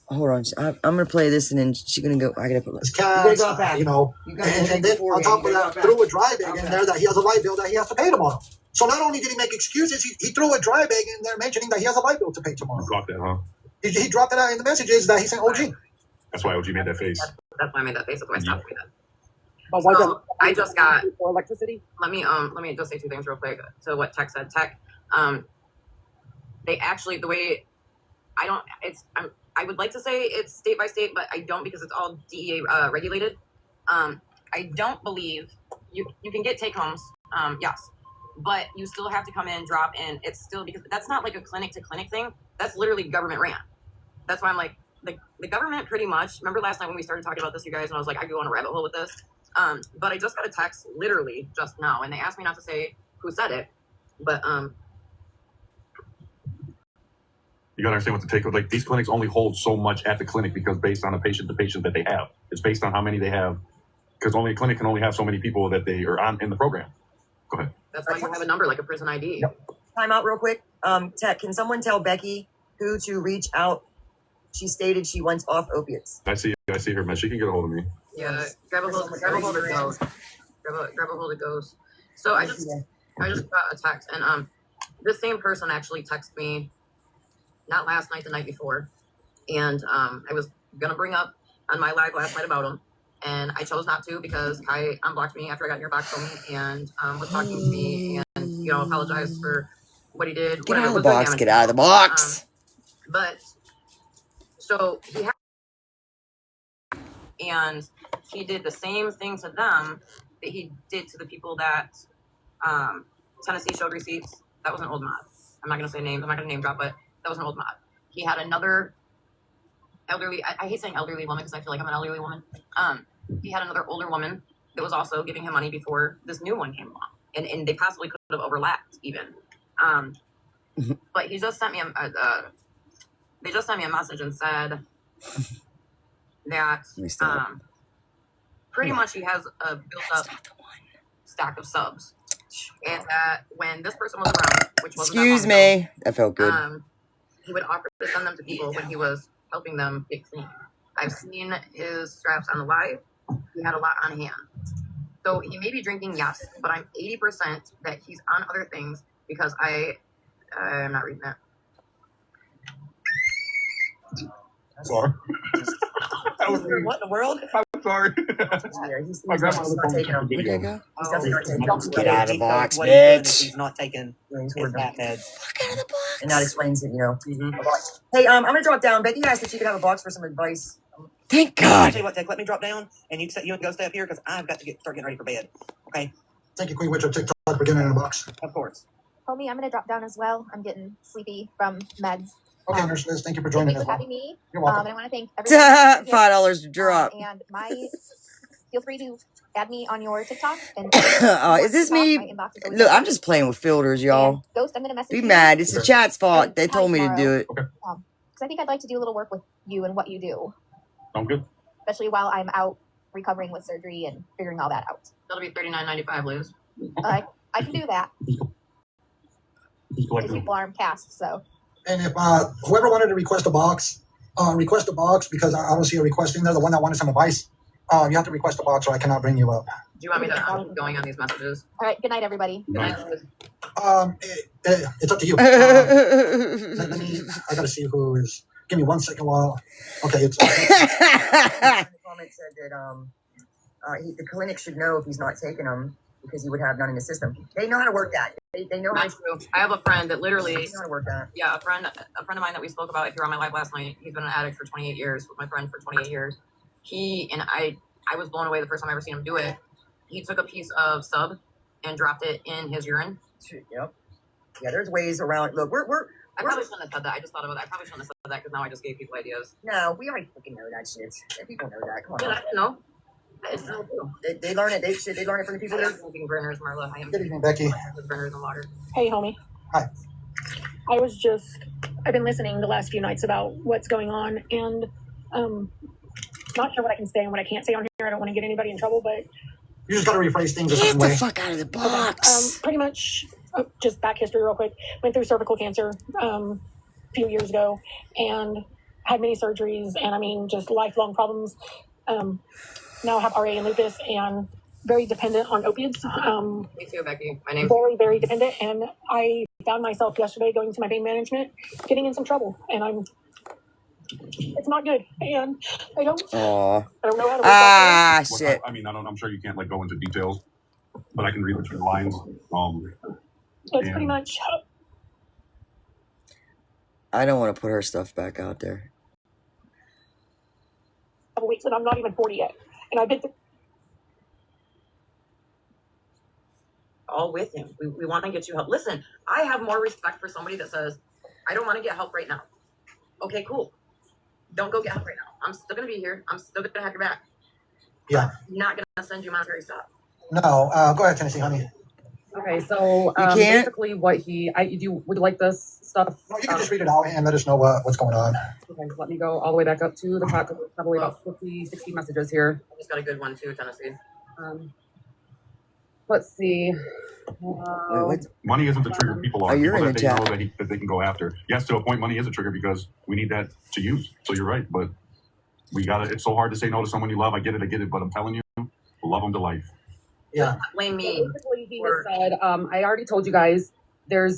Hold on. I'm going to play this, and then she's going to go. I got to put his cats, you know, and then on top of that, threw a dry bag in there that he has a light bill that he has to pay tomorrow. So not only did he make excuses, he threw a dry bag in there mentioning that he has a light bill to pay tomorrow. Got that, huh? He dropped it out in the messages that he sent OG. That's why OG made that face. That's why I made that face. That's why I stopped doing that. But why So, I just got for electricity? let me just say 2 things real quick. So what Teck said. Teck, they actually, the way I would like to say it's state by state, but I don't, because it's all DEA regulated. I don't believe you can get take homes, yes, but you still have to come in, drop in. It's still, because that's not like a clinic to clinic thing. That's literally government ran. That's why I'm like, the government pretty much. Remember last night when we started talking about this, you guys, and I was like, I could go on a rabbit hole with this. But I just got a text literally just now, and they asked me not to say who said it, but You gotta understand what the take. Like, these clinics only hold so much at the clinic because based on the patient that they have. It's based on how many they have, because only a clinic can only have so many people that they are on in the program. Go ahead. that's why you have a number like a prison ID. Yep. Time out real quick. Teck, can someone tell Becky who to reach out? She stated she wants off opiates. I see her, man. She can get a hold of me. Yeah, grab a hold of Ghost. Grab a hold of Ghost. So I just got a text, and this same person actually texted me, not last night, the night before, and I was gonna bring up on my live last night about him, and I chose not to because Kai unblocked me after I got in your box from me and was talking to me and apologized for what he did. Get out of the box. Get out of the box. But so and he did the same thing to them that he did to the people that Tennessee showed receipts. That was an old mod. I'm not gonna say names. I'm not gonna name drop, but that was an old mod. He had another elderly. I hate saying elderly woman because I feel like I'm an elderly woman. He had another older woman that was also giving him money before this new one came along, and they possibly could have overlapped even. But he just sent me they just sent me a message and said that pretty much he has a built-up stack of subs, and that when this person was around, which was Excuse me, that felt good. He would offer to send them to people when he was helping them get clean. I've seen his straps on the live. He had a lot on hand. So he may be drinking, yes, but I'm 80% that he's on other things because I'm not reading that. Sorry. What in the world? I'm sorry. He's not taking them. Where'd that go? He's definitely not taking them. Get out of the box, What he's doing is bitch. He's not taking his fat meds. Fuck out of the box. And that explains it, Hey, I'm gonna drop down. Becky asked if she could have a box for some advice. Thank I'll God. tell you what, Teck, let me drop down, and you can go stay up here because I've got to start getting ready for bed. Okay, Thank you, Queen Witch of TikTok, for getting in the box. of course. Homie, I'm gonna drop down as well. I'm getting sleepy from meds. Okay, Nurse Liz, thank you for Thank joining you as for well. having me. You're welcome. And I want to thank everyone. $5 to drop. And feel free to add me on your TikTok. And Is this me? Look, I'm just playing with filters, y'all. And Ghost, I'm gonna message Be you. mad. It's the chat's fault. And They call told me to tomorrow. do it. Okay. Because I think I'd like to do a little work with you and what you do, Sounds good. especially while I'm out recovering with surgery and figuring all that out. That'll be $39.95, Liz. I can do that. He's These collecting. people aren't cast, so. And if whoever wanted to request a box because I don't see a request in there. The one that wanted some advice, you have to request a box, or I cannot bring you up. Do you want me to keep going on these messages? All right. Good night, everybody. Good night, Liz. It's up to you. Let me. I gotta see who is. Give me 1 second while. Okay, it's. The comment said that the clinic should know if he's not taking them because he would have none in the system. They know how to work that. They know how Not true. I have a friend that literally, they know how to work that. yeah, a friend of mine that we spoke about. If you're on my live last night, he's been an addict for 28 years. With my friend for 28 years. He and I was blown away the first time I ever seen him do it. He took a piece of sub and dropped it in his urine. Yep. Yeah, there's ways around. Look, I probably shouldn't have said that. I just thought about that. I probably shouldn't have said that because now I just gave people ideas. no, we already fucking know that shit. People know that. Come Yeah, on. I didn't know. I didn't know too. They learn it. They learn it from the people I that. am smoking burners, Marla. I am Good evening, Becky. with burners and water. Hey, homie. Hi. I've been listening the last few nights about what's going on, and not sure what I can say and what I can't say on here. I don't want to get anybody in trouble, but You just gotta rephrase things a Get certain the way. fuck out of the box. pretty much just back history real quick. Went through cervical cancer a few years ago and had many surgeries, and I mean, just lifelong problems. Now I have RA and lupus and very dependent on opiates. Me too, Becky. My name's Very, very dependent, and I found myself yesterday going to my pain management, getting in some trouble, and it's not good, and I don't Aw. know how to work that Ah, shit. I mean, I'm sure you can't like go into details, but I can read between the lines. It's pretty much I don't want to put her stuff back out there. a couple weeks, and I'm not even 40 yet, and I've been through all with him. We want to get you help. Listen, I have more respect for somebody that says, I don't want to get help right now. Okay, cool. Don't go get help right now. I'm still going to be here. I'm still going to have your back. Yeah. I'm not going to send you monetary stuff. No. Go ahead, Tennessee, honey. Okay, so You can't? basically what would you like this stuff? No, you can just read it out and let us know what's going on. Okay, let me go all the way back up to the top. 'Cause there's probably about 50, 60 messages here. I just got a good one too, Tennessee. Let's see. Wait, what? Money isn't the trigger. People are. Oh, you're People in that the they chat. know that they can go after. Yes, to a point, money is a trigger because we need that to use. So you're right, but we gotta. It's so hard to say no to someone you love. I get it. But I'm telling you, love them to life. Yeah. Blame me. Basically, he has said, I already told you guys there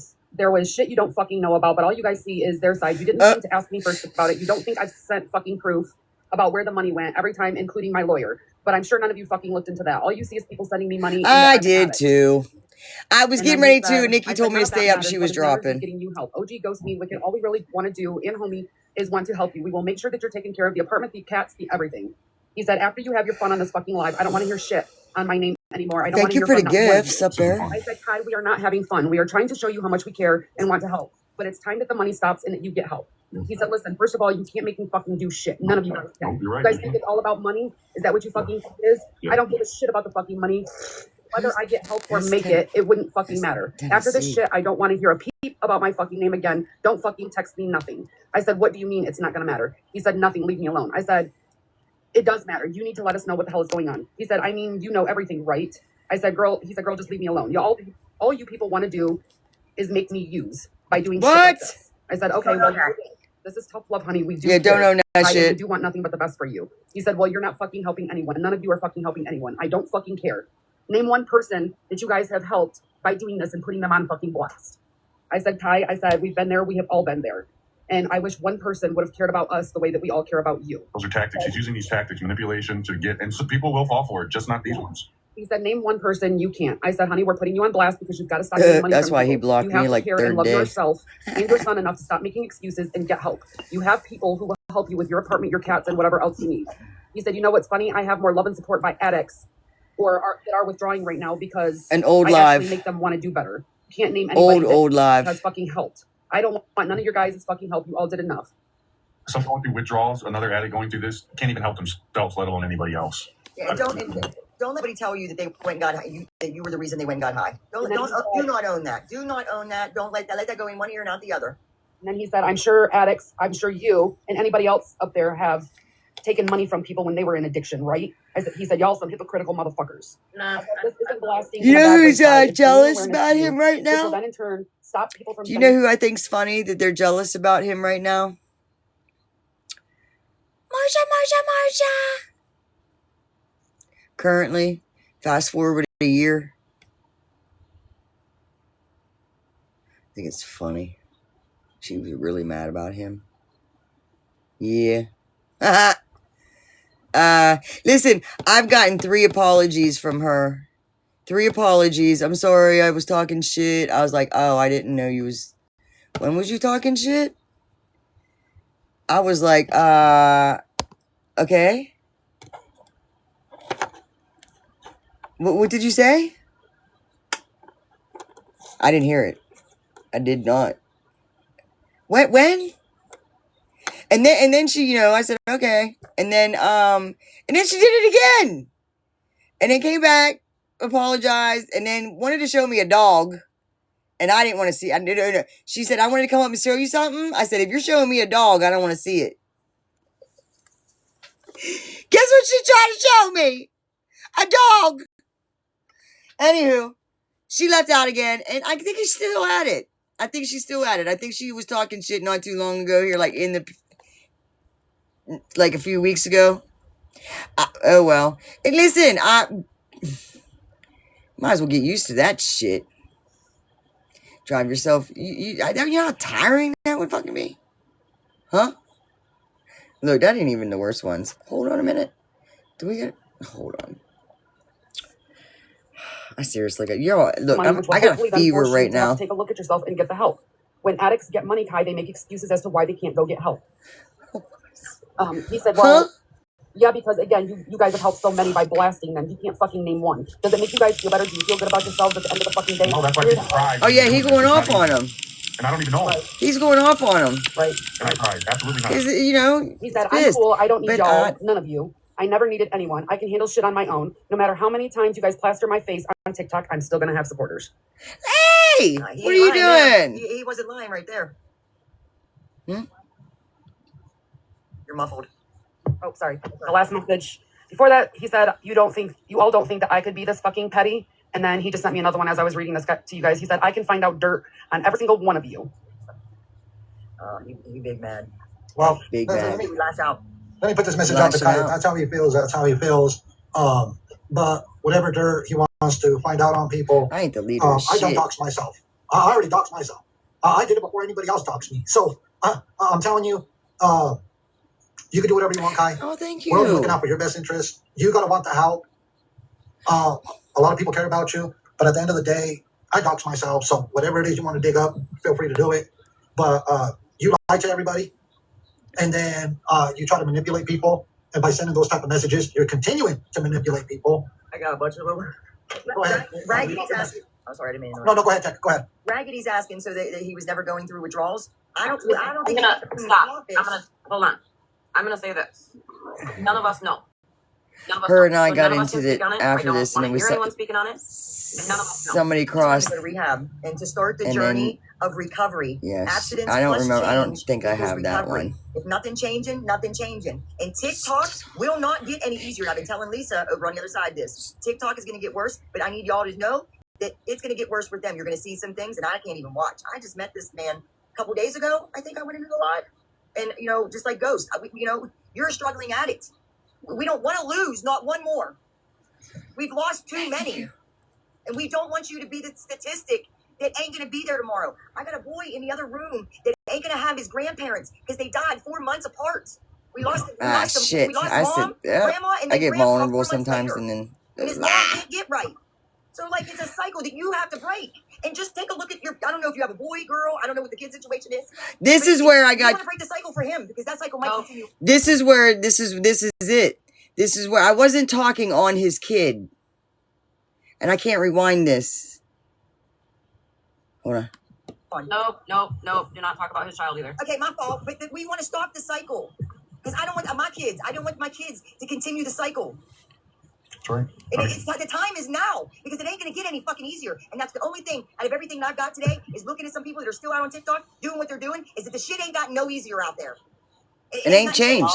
was shit you don't fucking know about, but all you guys see is their side. You didn't seem to ask me first about it. You don't think I've sent fucking proof about where the money went every time, including my lawyer. But I'm sure none of you fucking looked into that. All you see is people sending me money. I did too. I was And getting then he ready to. said- Nikki I told said, me to "None of stay that up. matters. She What was matters is dropping. getting you help. OG, Ghost, me, Wicked. All we really want to do in homie is want to help you. We will make sure that you're taken care of. The apartment, the cats, the everything. He said, after you have your fun on this fucking live, I don't want to hear shit on my name anymore. I don't want Thank to you hear for the fun, not one gifts bit." up there. I said, Kai, we are not having fun. We are trying to show you how much we care and want to help. But it's time that the money stops and that you get help. He said, listen, first of all, you can't make me fucking do shit. None of you guys No, can. you're You right. guys think it's all about money? Is that what you fucking think it is? Yeah. I don't give a shit about the fucking money. Whether I get help or Who's make Ten- it wouldn't fucking matter. After this Tennessee? shit, I don't want to hear a peep about my fucking name again. Don't fucking text me nothing. I said, what do you mean it's not going to matter? He said, nothing. Leave me alone. I said, it does matter. You need to let us know what the hell is going on. He said, I mean, you know everything, right? I said, girl, he said, girl, just leave me alone. All you people want to do is make me use by doing shit like What? this. I said, okay, well, this is tough love, honey. We do Yeah, don't care. know that We shit. do want nothing but the best for you. He said, well, you're not fucking helping anyone. None of you are fucking helping anyone. I don't fucking care. Name one person that you guys have helped by doing this and putting them on fucking blast. I said, Kai, I said, we've been there. We have all been there. And I wish one person would have cared about us the way that we all care about you. Those are tactics. He's using these tactics, manipulation to get, and some people will fall for it, just not these ones. He said, name one person. You can't. I said, honey, we're putting you on blast because you've got to stop getting money That's from why he people. blocked You have me to like care third and love day. yourself and your son enough to stop making excuses and get help. You have people who will help you with your apartment, your cats, and whatever else you need. He said, you know what's funny? I have more love and support by addicts that are withdrawing right now because An old I live. actually make them want to do better. You can't name anybody Old that live. has fucking helped. I don't want none of your guys' fucking help. You all did enough. Some going through withdrawals, another addict going through this, can't even help themselves, let alone anybody else. Yeah, don't Don't let anybody tell you that they went and got high, that you were the reason they went and got high. Do not own that. Do not own that. Don't let that go in one ear and out the other. And then he said, I'm sure addicts, I'm sure you and anybody else up there have taken money from people when they were in addiction, right? He said, y'all some hypocritical motherfuckers. Nah. This isn't blasting. You know who's it's jealous bringing about awareness to him you, right which will now? then in turn stop people from Do you know who I think's funny that they're jealous about him right now? Marsha. Currently, fast forward a year. I think it's funny. She was really mad about him. Yeah. Listen, I've gotten 3 apologies from her. 3 apologies. I'm sorry, I was talking shit. I was like, oh, I didn't know you was... When was you talking shit? I was like, okay. What did you say? I didn't hear it. I did not. When? And then she, I said, okay. And then she did it again. And then came back, apologized, and then wanted to show me a dog. And I didn't want to see it. No. She said, I wanted to come up and show you something. I said, if you're showing me a dog, I don't want to see it. Guess what she tried to show me? A dog. Anywho, she left out again, and I think she's still at it. I think she was talking shit not too long ago here, like a few weeks ago. Oh well. And listen, I might as well get used to that shit. Drive yourself. You know how tiring that would fucking be? Huh? Look, that ain't even the worst ones. Hold on a minute. Hold on. I seriously got... Look, I got a fever right now. Take a look at yourself and get the help. When addicts get money high, they make excuses as to why they can't go get help. He said, well... Huh? Yeah, because again, you guys have helped so many by blasting them. You can't fucking name one. Does it make you guys feel better? Do you feel good about yourselves at the end of the fucking day? No, that's why people cry. Oh yeah, he's going off on him. And I don't even know. Right. He's going off on him. Right. And I cried. Absolutely not. He said, I'm cool. I don't need y'all. None of you. I never needed anyone. I can handle shit on my own. No matter how many times you guys plaster my face on TikTok, I'm still going to have supporters. Hey! What are you doing? He wasn't lying right there. Hmm? You're muffled. Oh, sorry. The last message. Before that, he said, you all don't think that I could be this fucking petty. And then he just sent me another one as I was reading this to you guys. He said, I can find out dirt on every single one of you. You big man. Well, big man. Let me put this message out to Kai. That's how he feels. That's how he feels. But whatever dirt he wants to find out on people, I ain't the leader of I shit. don't dox myself. I already doxed myself. I did it before anybody else doxed me. So I'm telling you, you can do whatever you want, Kai. Oh, thank you. We're looking out for your best interest. You gotta want the help. A lot of people care about you, but at the end of the day, I dox myself. So whatever it is you want to dig up, feel free to do it. But you lie to everybody, and then you try to manipulate people. And by sending those type of messages, you're continuing to manipulate people. I got a bunch of them. Go ahead. Raggedy's asking. I'm sorry, I didn't mean to. No, go ahead, Teck. Go ahead. Raggedy's asking so that he was never going through withdrawals. I don't I'm think gonna stop. Hold on. I'm gonna say this. None of us know. Her and I got into it after this, and it was speaking on it. None of us know. Somebody crossed. To go to rehab and to start the journey of recovery. Yes, Abstinence I don't plus remember. I don't change think I have equals that recovery. one. If nothing changing, nothing changing. And TikTok will not get any easier. I've been telling Lisa over on the other side this. TikTok is going to get worse, but I need y'all to know that it's going to get worse with them. You're going to see some things, and I can't even watch. I just met this man a couple days ago. I think I went into the live, and just like Ghost, you're a struggling addict. We don't want to lose, not one more. We've lost too many. And we don't want you to be the statistic that ain't going to be there tomorrow. I got a boy in the other room that ain't going to have his grandparents because they died 4 months apart. We lost shit. We lost I mom, said, yeah. grandma, and I get grandpa vulnerable 4 months sometimes, later. and then And his mom can't get right. So, it's a cycle that you have to break. And just take a look at I don't know if you have a boy, girl. I don't know what the kid situation is. This is where I got... You want to break the cycle for him because that cycle might continue. This is it. This is where I wasn't talking on his kid. And I can't rewind this. Hold on. Nope. Do not talk about his child either. Okay, my fault. But we want to stop the cycle. Because I don't want my kids to continue the cycle. That's right. The time is now, because it ain't gonna get any fucking easier. And that's the only thing out of everything that I've got today is looking at some people that are still out on TikTok doing what they're doing. Is that the shit ain't got no easier out there. It ain't changed.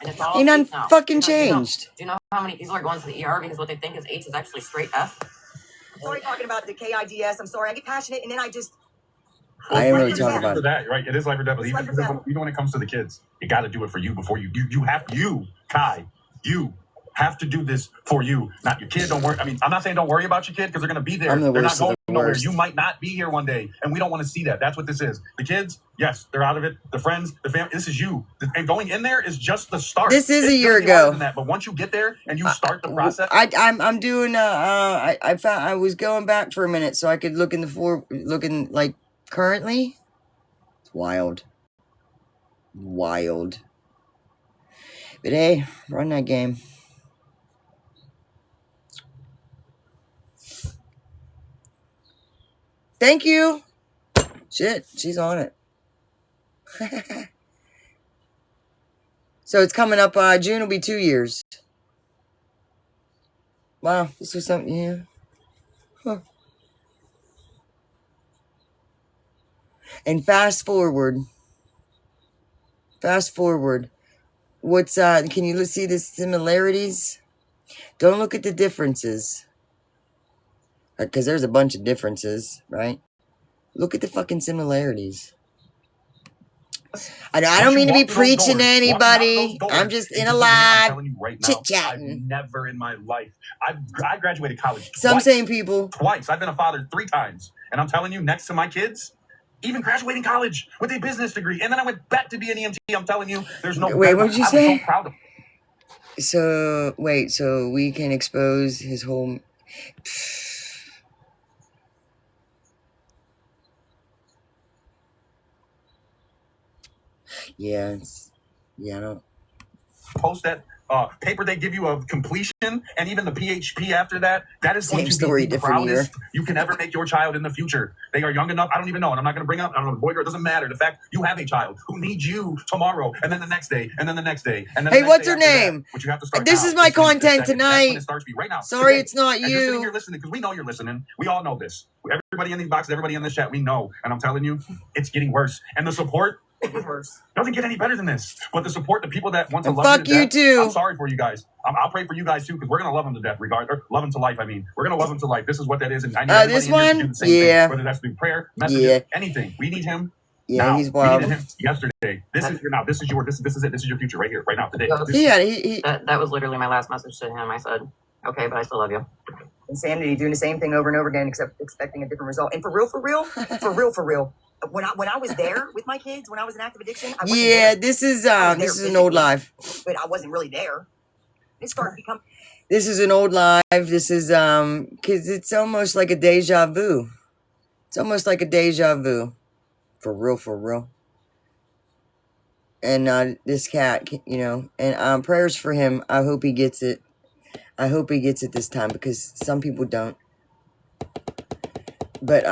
And it's all Ain't none AIDS now. fucking Do you know- changed. Do you know how many people are going to the ER because what they think is AIDS is actually straight F? I'm sorry talking about the KIDS. I'm sorry. I get passionate and then I just. I didn't really talk about For it. that, right? It is life or death. But It's life or death. even when it comes to the kids, you got to do it for you before you Kai, you have to do this for you, not your kid. Don't worry. I mean, I'm not saying don't worry about your kid because they're going to be there. I'm the They're worst not of going the nowhere. worst. You might not be here one day, and we don't want to see that. That's what this is. The kids, yes, they're out of it. The friends, the family. This is you, and going in there is just the start. This is It's a year gonna be harder ago. than that, but once you get there and you start the process, I'm doing. I found I was going back for a minute so I could look in the looking like currently. It's wild. But hey, run that game. Thank you. Shit, she's on it. So it's coming up. June will be 2 years. Wow, this was something. Yeah. Huh. And fast forward. What's can you see the similarities? Don't look at the differences. Because there's a bunch of differences, right? Look at the fucking similarities. I don't mean to be preaching to anybody. I'm just in a live chit-chatting. I've never in my life. I graduated college Some same people. Twice. I've been a father 3 times. And I'm telling you, next to my kids, even graduating college with a business degree. And then I went back to be an EMT. I'm telling you, there's no... Wait, what did you say? I'm so proud of him. So, wait, so we can expose his whole... Yeah, I don't... Post that paper they give you of completion and even the PHP after that. That is going Same to story, be the different year. proudest you can ever make your child in the future. They are young enough. I don't even know. And I'm not going to bring up, I don't know, boy, girl, it doesn't matter. The fact you have a child who needs you tomorrow and then the next day and then the next day. And then Hey, the next what's day her after that, name? which you have to start This now. is my This minute, this content second. That's when tonight. it starts to be right now. Sorry, Today. it's not And you're sitting you. here listening because we know you're listening. We all know this. Everybody in these boxes, everybody in this chat, we know. And I'm telling you, it's getting worse. And the support doesn't get any better than this. But the support, the people that want to And love fuck you to you death, too. I'm sorry for you guys. I'll pray for you guys too, because we're gonna love them to death, or love them to life. I mean, we're gonna love them to life. This is what that is, and I need everybody This in here to one? do the same Yeah. thing, whether that's through prayer, messages, Yeah. anything. We need him. Yeah, now. he's wild. We needed him yesterday. This is your this is it. This is your future right here, right now, today. That was literally my last message to him. I said, okay, but I still love you. Insanity, doing the same thing over and over again, except expecting a different result. And for real. When I was there with my kids, when I was in active addiction, I wasn't there. This is I was there this is an old physically, live. but I wasn't really there. It started to become. This is an old live. This is because it's almost like a deja vu. It's almost like a deja vu. For real. And this cat, you know, and prayers for him. I hope he gets it. I hope he gets it this time, because some people don't. But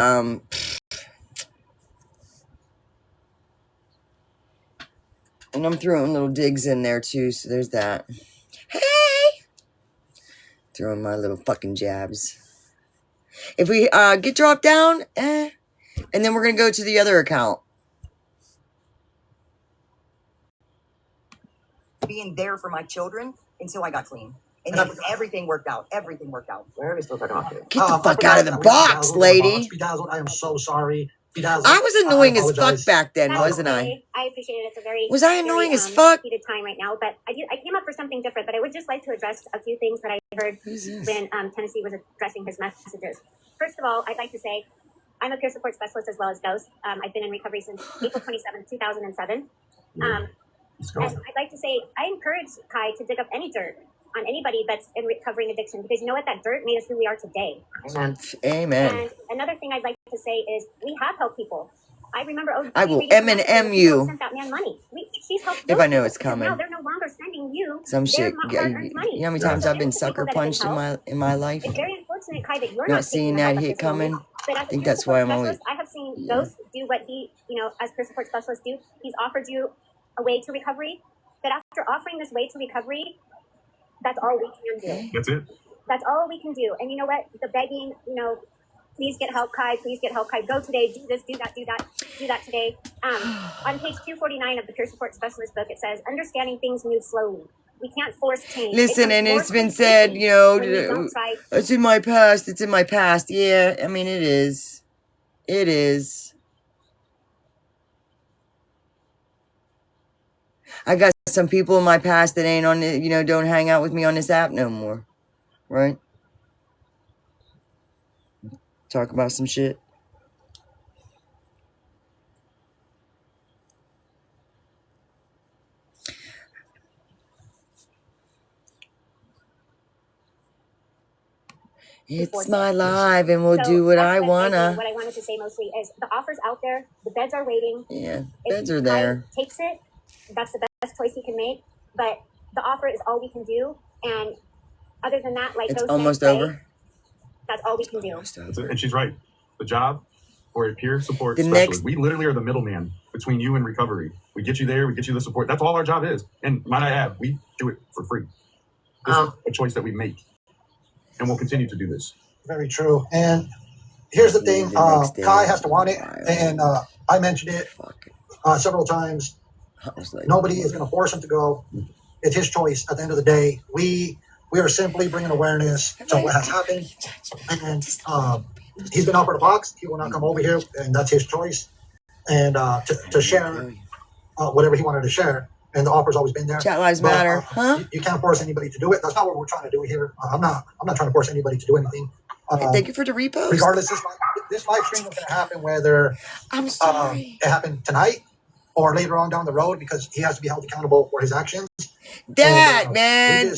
and I'm throwing little digs in there too, so there's that. Hey! Throwing my little fucking jabs. If we get dropped down, and then we're gonna go to the other account. Being there for my children until I got clean. And then everything worked out. Why are we still talking about it? Get the fuck out of the box, lady. I am so sorry. I was annoying as fuck back then, wasn't I? I appreciate it. It's a very Was I annoying as fuck? heated time right now, but I came up for something different. But I would just like to address a few things that I heard when Tennessee was addressing his messages. First of all, I'd like to say I'm a peer support specialist as well as Ghost. I've been in recovery since April 27, 2007. And I'd like to say I encourage Kai to dig up any dirt on anybody that's in recovering addiction, because you know what? That dirt made us who we are today. Amen. And another thing I'd like to say is we have helped people. I remember. I will M&M you. Sent that man money. She's helped if I know it's coming. now they're no longer sending you some shit. hard-earned money. You know how many times I've been sucker punched in my life? It's very unfortunate, Kai, that you're not seeing that hit coming. I think that's why I'm always. I have seen Ghost do what he, as peer support specialist do. He's offered you a way to recovery. But after offering this way to recovery, That's all we can do. That's it. That's all we can do. And you know what? The begging, please get help, Kai. Please get help, Kai. Go today. Do this. Do that. Do that. Do that today. On page 249 of the peer support specialist book, it says, "Understanding things move slowly. We can't force change." Listen, and it's been said, it's in my past. It's in my past. Yeah, I mean, it is. It is. I got some people in my past that ain't on it, don't hang out with me on this app no more. Right? Talk about some shit. It's my live, and we'll do what I wanna. What I wanted to say mostly is the offer's out there. The beds are waiting. Yeah, beds are there. Kai takes it. That's the best choice he can make. But the offer is all we can do. And other than that, it's almost over. That's all we can do. And she's right. The job for a peer support specialist, we literally are the middleman between you and recovery. We get you there. We get you the support. That's all our job is. And might I add, we do it for free. This is a choice that we make. And we'll continue to do this. Very true. And here's the thing. Kai has to want it. And I mentioned it several times. Nobody is going to force him to go. It's his choice at the end of the day. We are simply bringing awareness to what has happened. And he's been offered a box. He will not come over here. And that's his choice. And to share whatever he wanted to share. And the offer's always been there. Chat lives matter, huh? You can't force anybody to do it. That's not what we're trying to do here. I'm not trying to force anybody to do anything. Thank you for the repost. Regardless, this live stream is going to happen whether it happened tonight or later on down the road, because he has to be held accountable for his actions. Man,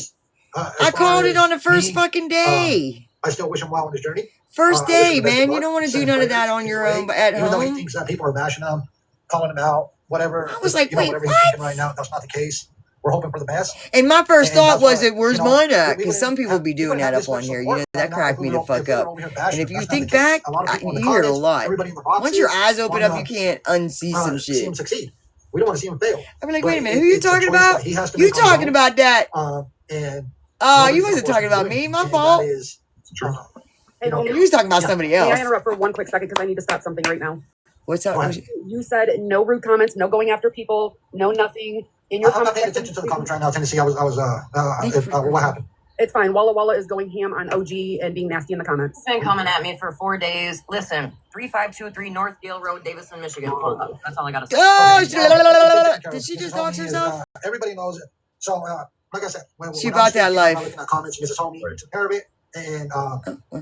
I called it on the first fucking day. I still wish him well on his journey. First day, man. You don't want to do none of that on your own at home. Even though he thinks that people are bashing him, calling him out, whatever. I was like, wait, whatever he's thinking right now, that's not the case. We're hoping for the best. And my first thought was, where's mine at? Because some people be doing that up on here. That cracked me the fuck up. And if you think back, you hear it a lot. Once your eyes open up, you can't unsee some shit. See him succeed. We don't want to see him fail. I'm like, wait a minute, who you talking about? You talking about that? You wasn't talking about me. My fault. You was talking about somebody else. May I interrupt for one quick second because I need to stop something right now. What's up? You said no rude comments, no going after people, no nothing. In your I'm not paying attention to the comments right now, Tennessee. What happened? It's fine. Walla Walla is going ham on OG and being nasty in the comments. Been coming at me for 4 days. Listen, 3523 North Gale Road, Davison, Michigan. That's all I got to say. Oh, did she just dox herself? Everybody knows it. So, like I said, she bought that life. Looking at comments, Mrs. Homie took care of it. And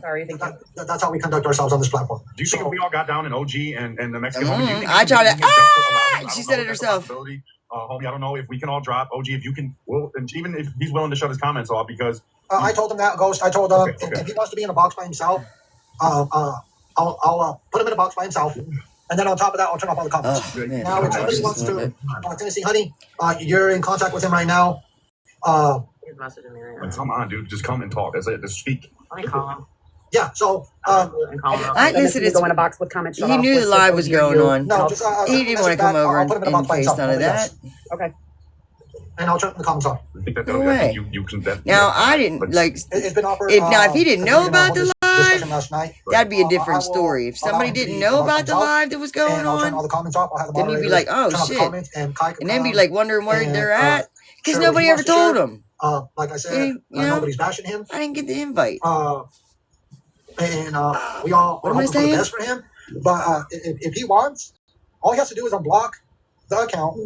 sorry, thank you. That's how we conduct ourselves on this platform. Do you think if we all got down in OG and the Mexican homie, do you think I tried to. She said it herself. Homie, I don't know if we can all drop OG. If you can, and even if he's willing to shut his comments off, because I told him that, Ghost. I told him if he wants to be in a box by himself, I'll put him in a box by himself, and then on top of that, I'll turn off all the comments. Now, if somebody wants to, Tennessee Honey, you're in contact with him right now. He's messaging me right now. Like, come on, dude, just come and talk. That's it. Just speak. Let me call him. Yeah, so I listened to go in a box with comments. He knew the live was going on. No, just, he didn't want to come over and face none of that. Okay. And I'll turn the comments on. No way. Now I didn't like. It's been offered. If he didn't know about the live, last night, that'd be a different story. If somebody didn't know about the live that was going on, then you'd be like, oh shit, and then be like wondering where they're at because nobody ever told them. Like I said, nobody's bashing him. I didn't get the invite. And we all are hoping for the best for him. But if he wants, all he has to do is unblock the account.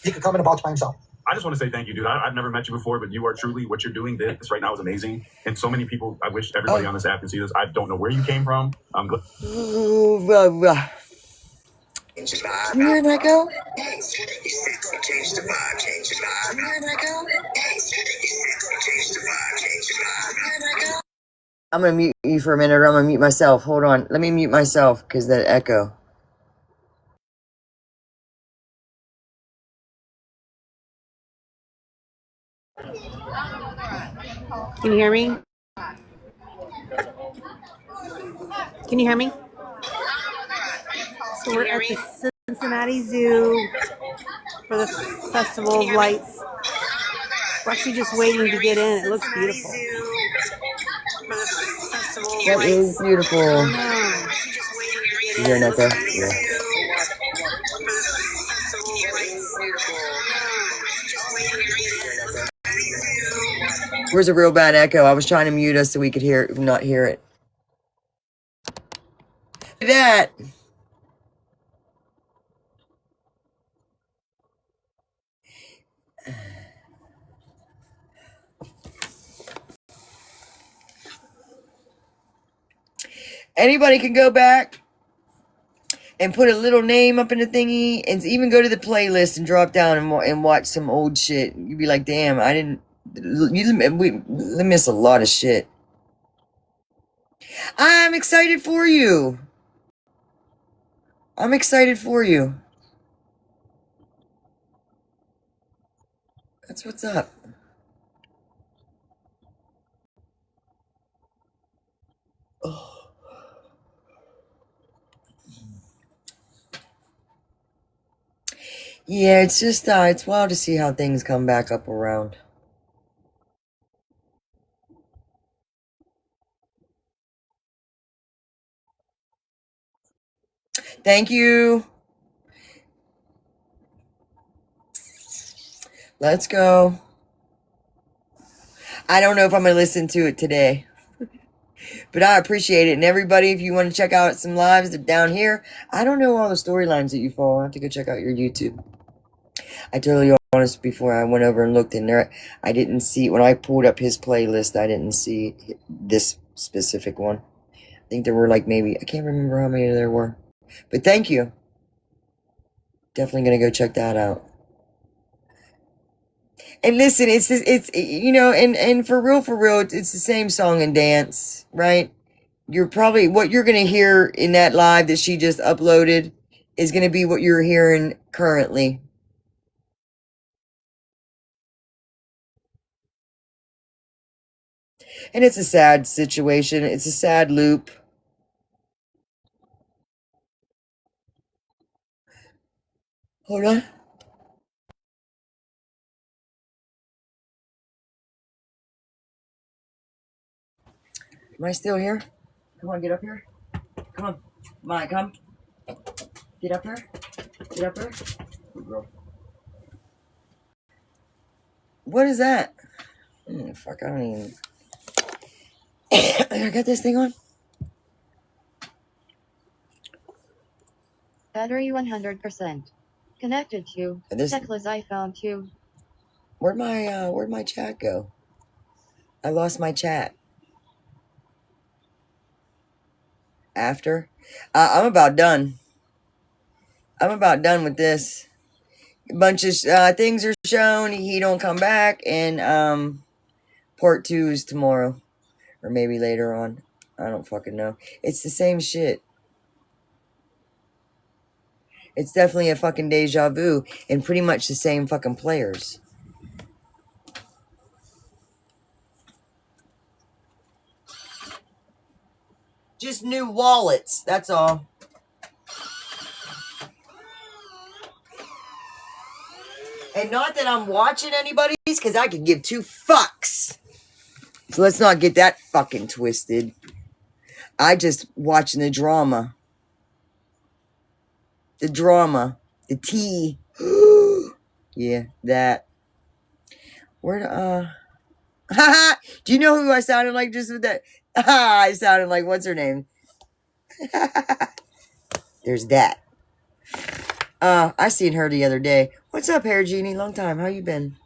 He could come in a box by himself. I just want to say thank you, dude. I've never met you before, but you are truly what you're doing. This right now is amazing. And so many people, I wish everybody on this app can see this. I don't know where you came from. I'm good. Can you hear that go? I'm going to mute you for a minute, or I'm going to mute myself. Hold on. Let me mute myself because that echo. Can you hear me? Can you hear me? So we're at the Cincinnati Zoo for the Festival of Lights. actually just waiting to get in. It looks beautiful. That is beautiful. No. You hear an echo? Yeah. Where's a real bad echo? I was trying to mute us so we could not hear it. That. Anybody can go back and put a little name up in the thingy and even go to the playlist and drop down and watch some old shit. You'd be like, damn, we miss a lot of shit. I'm excited for you. I'm excited for you. That's what's up. Oh. Yeah, it's just, it's wild to see how things come back up around. Thank you. Let's go. I don't know if I'm going to listen to it today, but I appreciate it. And everybody, if you want to check out some lives down here, I don't know all the storylines that you follow. I have to go check out your YouTube. I totally honest before I went over and looked in there. I didn't see, when I pulled up his playlist, I didn't see this specific one. I think there were like maybe, I can't remember how many there were. But thank you. Definitely going to go check that out. And listen, it's you know, and for real, it's the same song and dance, right? You're probably, what you're going to hear in that live that she just uploaded is going to be what you're hearing currently. And it's a sad situation. It's a sad loop. Hold on. Am I still here? Come on, get up here. Come on. Maya, come. Get up here. Get up here. Good girl. What is that? Fuck, I don't even... I got this thing on? Battery 100%. Connected to Teck's iPhone 2. Where'd my chat go? I lost my chat. After? I'm about done. I'm about done with this. A bunch of things are shown. He don't come back, and part 2 is tomorrow, or maybe later on. I don't fucking know. It's the same shit. It's definitely a fucking deja vu, and pretty much the same fucking players. Just new wallets, that's all. And not that I'm watching anybody's, because I could give 2 fucks. So let's not get that fucking twisted. I just watching the drama. The drama. The tea. Yeah, that. Where do you know who I sounded like just with that? I sounded like, what's her name? There's that. I seen her the other day. What's up, Hair Genie? Long time. How you been?